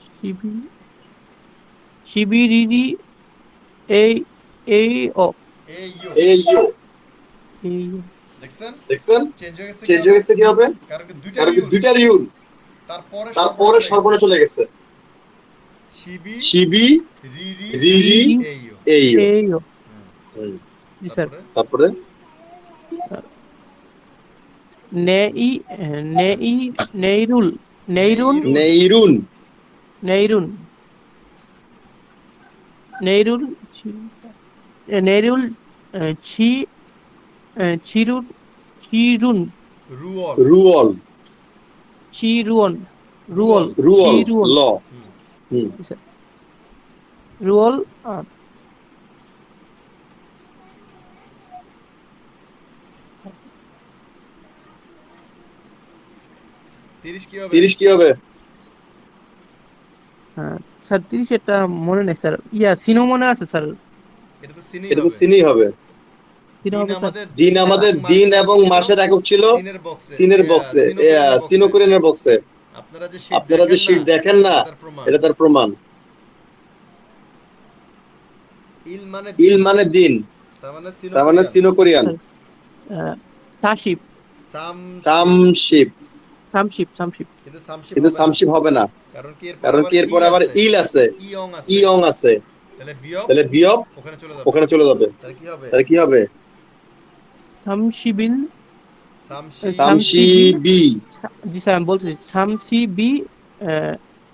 Speaker 3: শিবিল শিবিরিরি এই এই ও
Speaker 1: এ ইও
Speaker 9: এ ইও।
Speaker 3: এই
Speaker 1: দেখছেন
Speaker 9: দেখছেন
Speaker 1: চেঞ্জ হয়ে গেছে
Speaker 9: চেঞ্জ হয়ে গেছে কি হবে?
Speaker 1: কারণ কি
Speaker 9: কারণ কি দুইটা ইউল, তারপরে সর্বর্ণ চলে গেছে।
Speaker 1: শিবি
Speaker 9: শিবি
Speaker 1: রি রি
Speaker 9: রি রি
Speaker 1: এ ইও
Speaker 9: এ ইও।
Speaker 3: এই ও।
Speaker 9: হুম।
Speaker 3: জি স্যার।
Speaker 9: তারপরে
Speaker 3: নেই নেই নেইরুল নেইরুন
Speaker 9: নেইরুন
Speaker 3: নেইরুন নেইরুল নেইরুল ছি চিরুন চিরুন
Speaker 1: রুয়াল
Speaker 9: রুয়াল
Speaker 3: চিরুন রুয়াল
Speaker 9: রুয়াল
Speaker 3: চিরুন
Speaker 9: ল। হুম।
Speaker 3: রুয়াল
Speaker 1: তিরিশ কি হবে
Speaker 9: 30 কি হবে?
Speaker 3: স্যার 30 এটা মনে নেই স্যার। সিনো মনে আছে স্যার।
Speaker 1: এটা তো সিনি
Speaker 9: এটা তো
Speaker 1: হবে
Speaker 9: সিনি হবে।
Speaker 3: সিনো
Speaker 1: দিন
Speaker 3: হবে স্যার।
Speaker 1: আমাদের
Speaker 9: দিন আমাদের দিন এবং মাসের একক ছিল
Speaker 1: সিনের বক্সে
Speaker 9: সিনের বক্সে, সিনো কোরিয়ানের বক্সে। আপনারা যে শীট দেখেন না, এটা তার প্রমাণ। ইল মানে দিন, তার মানে সিনো কোরিয়ান।
Speaker 3: সাশিপ
Speaker 9: সামশিপ,
Speaker 3: সামশিপ
Speaker 9: কিন্তু সামশিপ হবে না, কারণ কি এরপর আবার ইল আছে, ইয়ং আছে, তাহলে বিয়প ওখানে চলে যাবে। তাহলে কি হবে?
Speaker 3: সামশিবিল
Speaker 9: সামশিবি।
Speaker 3: জি স্যার আমি বলতেছি সামশিবি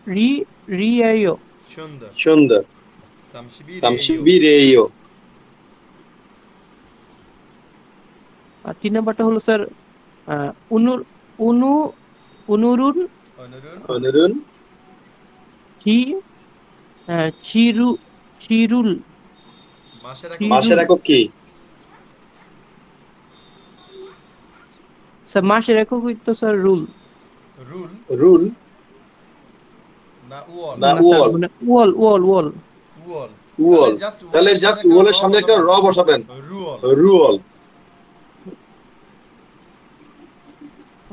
Speaker 3: রি রিয়াইও
Speaker 1: সুন্দর
Speaker 9: সুন্দর
Speaker 1: সামশিবিরেইও
Speaker 9: সামশিবিরেইও
Speaker 3: আর 3 নাম্বারটা হলো স্যার উনুর উনু উনুরুন
Speaker 1: অনুরুন
Speaker 9: অনুরুন
Speaker 3: চি চিরু চিরুল
Speaker 1: মাসের এক
Speaker 9: মাসের একক কি?
Speaker 3: স্যার মাসের একক তো স্যার রুল
Speaker 1: রুল
Speaker 9: রুল
Speaker 1: না উওল
Speaker 9: না
Speaker 3: না স্যার
Speaker 9: ওয়াল
Speaker 3: মানে ওয়াল ওয়াল ওয়াল
Speaker 1: উওল
Speaker 9: ওয়াল তাহলে জাস্ট ওয়ালের সামনে একটা র বসাবেন
Speaker 1: রুল
Speaker 9: রুয়াল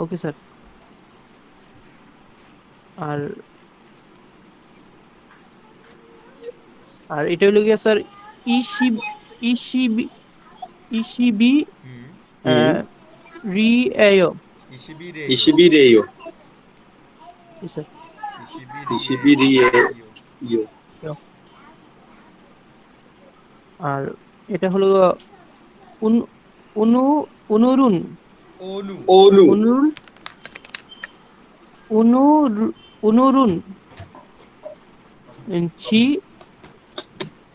Speaker 3: ওকে স্যার আর আর এটা হলো গিয়া স্যার ইসিবি ইসিবি রিএও
Speaker 1: ইশিবিরেইও
Speaker 9: ইশিবিরেইও
Speaker 3: স্যার
Speaker 9: ইশিবিরেইও
Speaker 3: আর এটা হলো উন উনু উনুরুন
Speaker 1: অনু
Speaker 9: অনু
Speaker 3: উনুরুন উনুরুন চি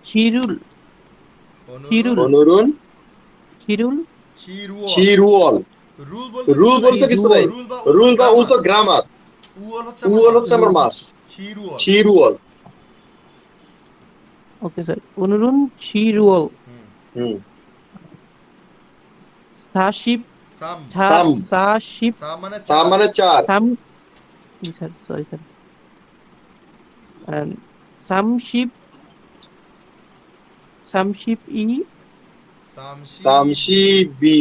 Speaker 3: চিরুল চিরুল
Speaker 9: অনুরুন
Speaker 3: চিরুল
Speaker 1: চিরুল
Speaker 9: চিরুয়াল
Speaker 1: রুল বলতে
Speaker 9: রুল বলতে কিছু নাই রুল বা উল তো গ্রামার
Speaker 1: উওল হচ্ছে
Speaker 9: আমার মাস
Speaker 1: চিরুল
Speaker 9: চিরুয়াল
Speaker 3: ওকে স্যার উনুরুন চিরুল
Speaker 9: হুম
Speaker 3: সাশিপ
Speaker 1: সাম
Speaker 9: সাম
Speaker 3: সাশিপ
Speaker 1: সা মানে
Speaker 9: সা মানে 4
Speaker 3: সাম স্যার সরি স্যার সামশিপ সামশিপ
Speaker 9: সামশিবি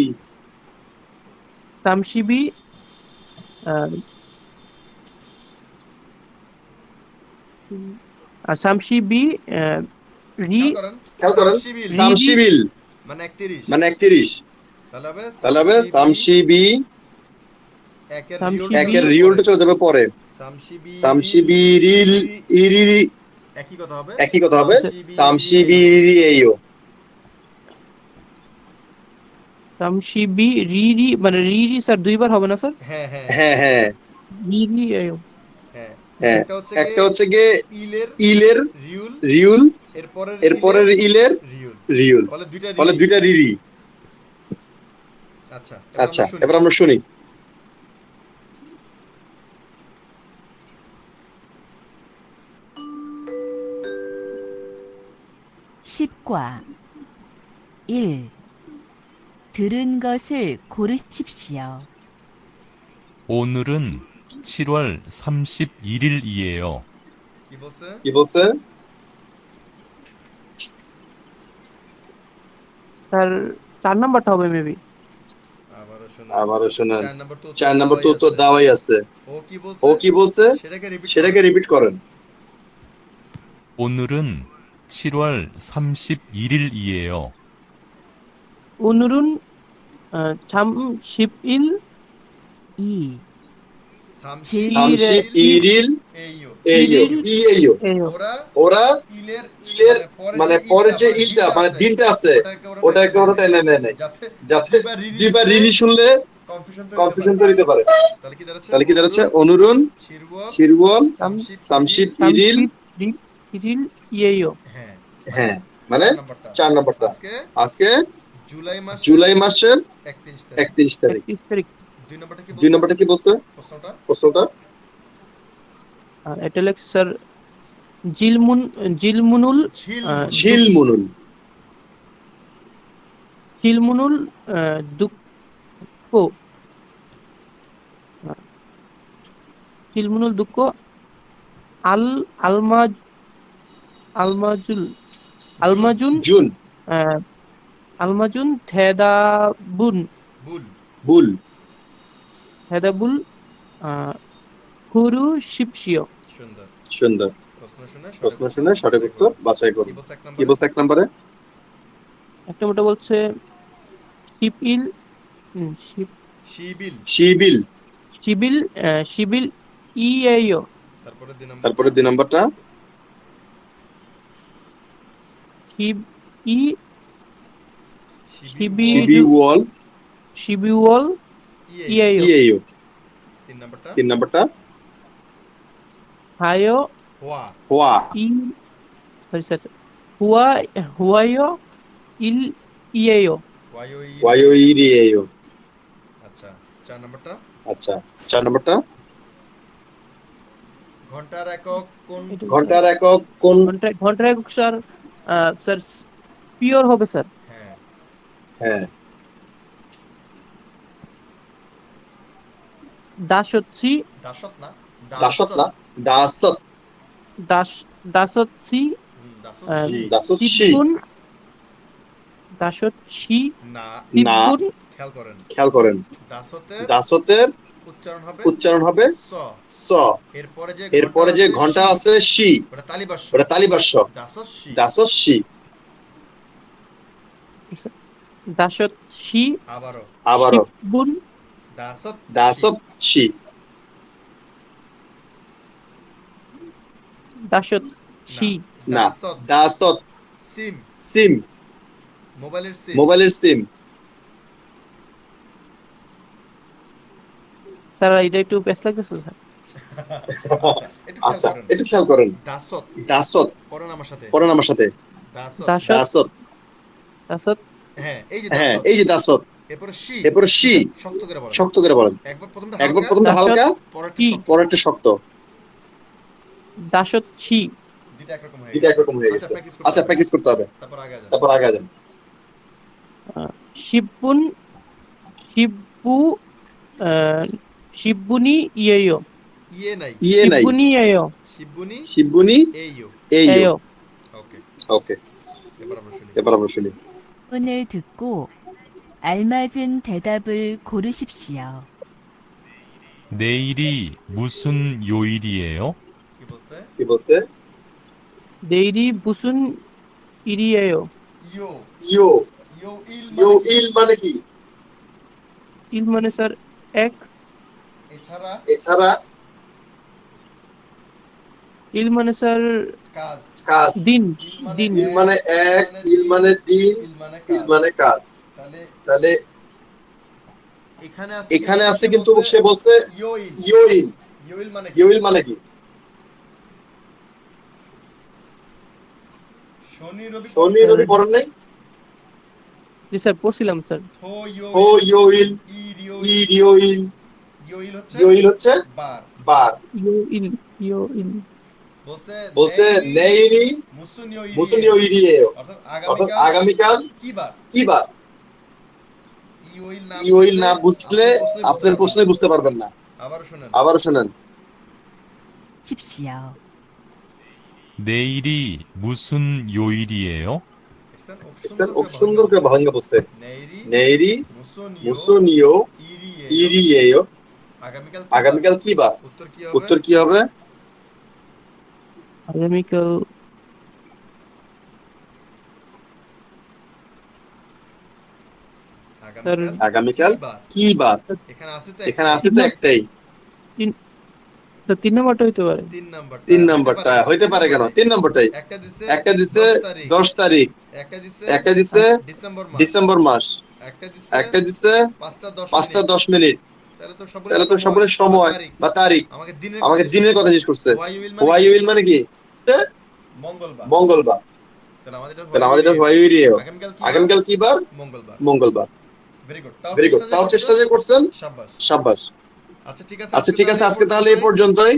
Speaker 3: সামশিবি সামশিবি রি
Speaker 9: খেয়াল করেন সামশিবিল
Speaker 1: মানে 31
Speaker 9: মানে 31 তাহলে হবে সামশিবি একের রিউলটা চলে যাবে পরে সামশিবিরিল ইরি একই কথা হবে সামশিবিরিয়েও
Speaker 3: সামশিবি রি রি মানে রি রি স্যার দুইবার হবে না স্যার
Speaker 1: হ্যাঁ হ্যাঁ
Speaker 9: হ্যাঁ হ্যাঁ
Speaker 3: রি রি
Speaker 1: হ্যাঁ
Speaker 9: হ্যাঁ একটা হচ্ছে গিয়ে ইলের রিউল এরপরের ইলের রিউল ফলে দুইটা রিরি আচ্ছা এবার আমরা শুনি
Speaker 10: 십과 1. 들은 것을 고르십시오.
Speaker 11: 오늘은 7월 31일이에요.
Speaker 9: কি বলছে
Speaker 3: স্যার 4 নাম্বারটা হবে মেবি
Speaker 9: আবারও শুনেন 4 নাম্বার তো উত্তর দেওয়াই আছে ও কি বলছে সেটাকে রিপিট করেন
Speaker 11: 오늘은 7월 31일이에요.
Speaker 3: 오늘은 31일
Speaker 10: 2.
Speaker 9: সামশিবিরিল এইও ওরা ইলের মানে পরে যে ইলটা মানে দিনটা আছে ওটাকে ওরা টেনে নেয় যাতে দুইবার রিলি শুনলে কনফিউশন তৈরি হতে পারে তাহলে কি দাঁড়াচ্ছে অনুরুন চিরওয়াল সামশিবিরিল
Speaker 3: ইরিল ইয়েও
Speaker 9: হ্যাঁ মানে 4 নম্বরটা আজকে জুলাই মাসের 31 তারিখ
Speaker 3: 31 তারিখ
Speaker 9: 2 নম্বরটা কি বলছে প্রশ্নটা
Speaker 3: আর এটা লেখছে স্যার জিলমুনুল
Speaker 9: ঝিলমুনুল
Speaker 3: জিলমুনুল দুঃখ জিলমুনুল দুঃখ আলমাজুন থেদাবুল হুরু শিপশিও
Speaker 9: সুন্দর প্রশ্ন শুনে সঠিক উত্তর বাছাই করুন কি বলছে 1 নম্বরে
Speaker 3: একটা মোটা বলছে শিবিল ইয়েও
Speaker 9: তারপরে 2 নম্বরটা
Speaker 3: শিবিওয়াল ইয়েও
Speaker 9: 3 নম্বরটা
Speaker 3: হায়ো
Speaker 1: হোয়া
Speaker 9: হোয়া
Speaker 3: il sorry sir hua huayo il ieo
Speaker 9: ওয়াইও ইরিয়েও।
Speaker 1: আচ্ছা 4 নম্বরটা
Speaker 9: আচ্ছা 4 নম্বরটা
Speaker 1: ঘন্টার একক কোন
Speaker 9: ঘন্টার একক কোন?
Speaker 3: ঘন্টার একক স্যার স্যার পিওর হবে স্যার।
Speaker 1: হ্যাঁ
Speaker 9: হ্যাঁ
Speaker 3: দাসত্সি
Speaker 1: দাসত না
Speaker 9: দাসত না দাসত
Speaker 3: দাসত্সি
Speaker 1: দাসত
Speaker 9: দাসত শি
Speaker 3: তিব্বুন দাসত্সি
Speaker 1: না
Speaker 9: না
Speaker 3: তিব্বুন
Speaker 1: খেয়াল করেন
Speaker 9: খেয়াল করেন
Speaker 1: দাসতের
Speaker 9: দাসতের
Speaker 1: উচ্চারণ হবে
Speaker 9: স।
Speaker 1: স এরপরে যে
Speaker 9: এরপরে যে ঘন্টা আছে শি,
Speaker 1: ওটা তালিবাস্য
Speaker 9: ওটা তালিবাস্য।
Speaker 1: দাসত শি
Speaker 9: দাসত শি
Speaker 3: দাসত্সি
Speaker 1: আবারও
Speaker 3: তিব্বুন
Speaker 1: দাসত
Speaker 9: দাসত শি
Speaker 3: দাসত্সি
Speaker 9: না
Speaker 1: দাসত
Speaker 9: দাসত
Speaker 1: সিম
Speaker 9: সিম
Speaker 1: মোবাইলের সিম
Speaker 9: মোবাইলের সিম।
Speaker 3: স্যার এটা একটু পেস লাগতেছে স্যার।
Speaker 9: আচ্ছা একটু খেয়াল করেন
Speaker 1: দাসত
Speaker 9: দাসত
Speaker 1: পড়েন আমার সাথে
Speaker 9: পড়েন আমার সাথে
Speaker 1: দাসত
Speaker 9: দাসত।
Speaker 3: দাসত
Speaker 1: হ্যাঁ এই যে
Speaker 9: হ্যাঁ
Speaker 1: দাসত
Speaker 9: এই যে দাসত
Speaker 1: এরপরে শি
Speaker 9: এরপরে শি
Speaker 1: শক্ত করে বলেন
Speaker 9: শক্ত করে বলেন।
Speaker 1: একবার প্রথমটা
Speaker 9: একবার
Speaker 1: হালকা
Speaker 9: প্রথমটা হালকা
Speaker 1: পরেরটা
Speaker 3: কি?
Speaker 1: শক্ত
Speaker 9: পরেরটা শক্ত।
Speaker 3: দাসত্সি
Speaker 1: দুইটা একরকম হয়ে
Speaker 9: দুইটা
Speaker 1: গেছে
Speaker 9: একরকম হয়ে গেছে। আচ্ছা প্র্যাকটিস করতে হবে,
Speaker 1: তারপর আগে যান
Speaker 9: তারপর আগে যান।
Speaker 3: শিববুন শিববু শিববুনি ইয়েও
Speaker 1: ইয়ে নাই
Speaker 9: ইয়ে নাই
Speaker 3: শিববুনি ইয়েও
Speaker 1: শিববুনি
Speaker 9: শিবুনি
Speaker 1: এইও
Speaker 9: এইও।
Speaker 3: 에요.
Speaker 1: ওকে
Speaker 9: ওকে
Speaker 1: এবার আমরা শুনি
Speaker 9: এবার আমরা শুনি।
Speaker 10: 오늘 듣고 알맞은 대답을 고르십시오.
Speaker 11: 내일이 무슨 요일이에요?
Speaker 1: কি বলছে
Speaker 9: কি বলছে?
Speaker 3: 내일이 무슨 일이에요?
Speaker 1: ইয়ো
Speaker 9: ইয়ো
Speaker 1: ইয়ো ইল
Speaker 9: ইয়ো
Speaker 1: মানে কি?
Speaker 9: ইল মানে কি?
Speaker 3: 일 মানে স্যার এক,
Speaker 1: এছাড়া
Speaker 9: এছাড়া
Speaker 3: ইল মানে স্যার
Speaker 1: কাজ
Speaker 9: কাজ।
Speaker 3: দিন
Speaker 1: দিন
Speaker 3: দিন
Speaker 9: ইল মানে এক, ইল মানে দিন,
Speaker 1: ইল মানে
Speaker 9: ইল
Speaker 1: কাজ
Speaker 9: মানে কাজ।
Speaker 1: তাহলে
Speaker 9: তাহলে
Speaker 1: এখানে
Speaker 9: আছে কিন্তু সে বলছে
Speaker 1: ইয়ো ইল
Speaker 9: ইয়ো ইল।
Speaker 1: ইয়ো ইল মানে কি
Speaker 9: ইয়ো ইল মানে কি?
Speaker 1: শনি রবি
Speaker 9: শনি রবি পড়েন নাই?
Speaker 3: জি স্যার পড়ছিলাম স্যার।
Speaker 1: থো ইয়ো
Speaker 9: ও ইয়ো ইল
Speaker 1: ই রিয়ো
Speaker 9: ই রিয়ো ইল।
Speaker 1: ইয়ো ইল হচ্ছে
Speaker 9: ইয়ো ইল হচ্ছে
Speaker 1: বার
Speaker 9: বার।
Speaker 3: ইয়ো ইল
Speaker 1: বলছে
Speaker 9: নেইরি
Speaker 1: মুসুন
Speaker 9: মুসুন ইয়ো ইরিয়েও।
Speaker 1: অর্থাৎ
Speaker 9: অর্থাৎ
Speaker 1: আগামীকাল
Speaker 9: আগামীকাল
Speaker 1: কি বার
Speaker 9: কি বার? ইয়ো ইল না বুঝলে আপনার প্রশ্নই বুঝতে পারবেন না।
Speaker 1: আবার শুনেন
Speaker 9: আবারও শুনেন।
Speaker 10: 십시오.
Speaker 11: 내일이 무슨 요일이에요?
Speaker 9: দেখছেন খুব সুন্দর করে ভাঙা বলছে।
Speaker 1: নেইরি
Speaker 9: নেইরি
Speaker 1: মুসুন
Speaker 9: মুসুন ইয়ো ইরিয়েও।
Speaker 1: আগামীকাল
Speaker 9: আগামীকাল কি বার?
Speaker 1: উত্তর কি হবে
Speaker 9: উত্তর কি হবে?
Speaker 3: আগামীকাল
Speaker 9: আগামীকাল কি বার? এখানে আছে তো একটাই।
Speaker 3: তো 3 নম্বরটা হইতে পারে।
Speaker 9: 3 নাম্বারটা হইতে পারে কেন? 3 নাম্বারটাই। একটা দিছে 10 তারিখ, একটা দিছে ডিসেম্বর মাস, একটা দিছে 5টা 10 মিনিট। তাহলে তো সবগুলো সময় বা তারিখ। আমাকে দিনের কথা জিজ্ঞেস করছে। হোয়াই উইল মানে কি? মঙ্গলবার। তাহলে আমাদের হোয়াই উইল আগামীকাল কি বার? মঙ্গলবার। Very good. তাও চেষ্টা যে করছেন, শাবাশ।
Speaker 1: আচ্ছা ঠিক আছে
Speaker 9: আচ্ছা ঠিক আছে, আজকে তাহলে এই পর্যন্তই।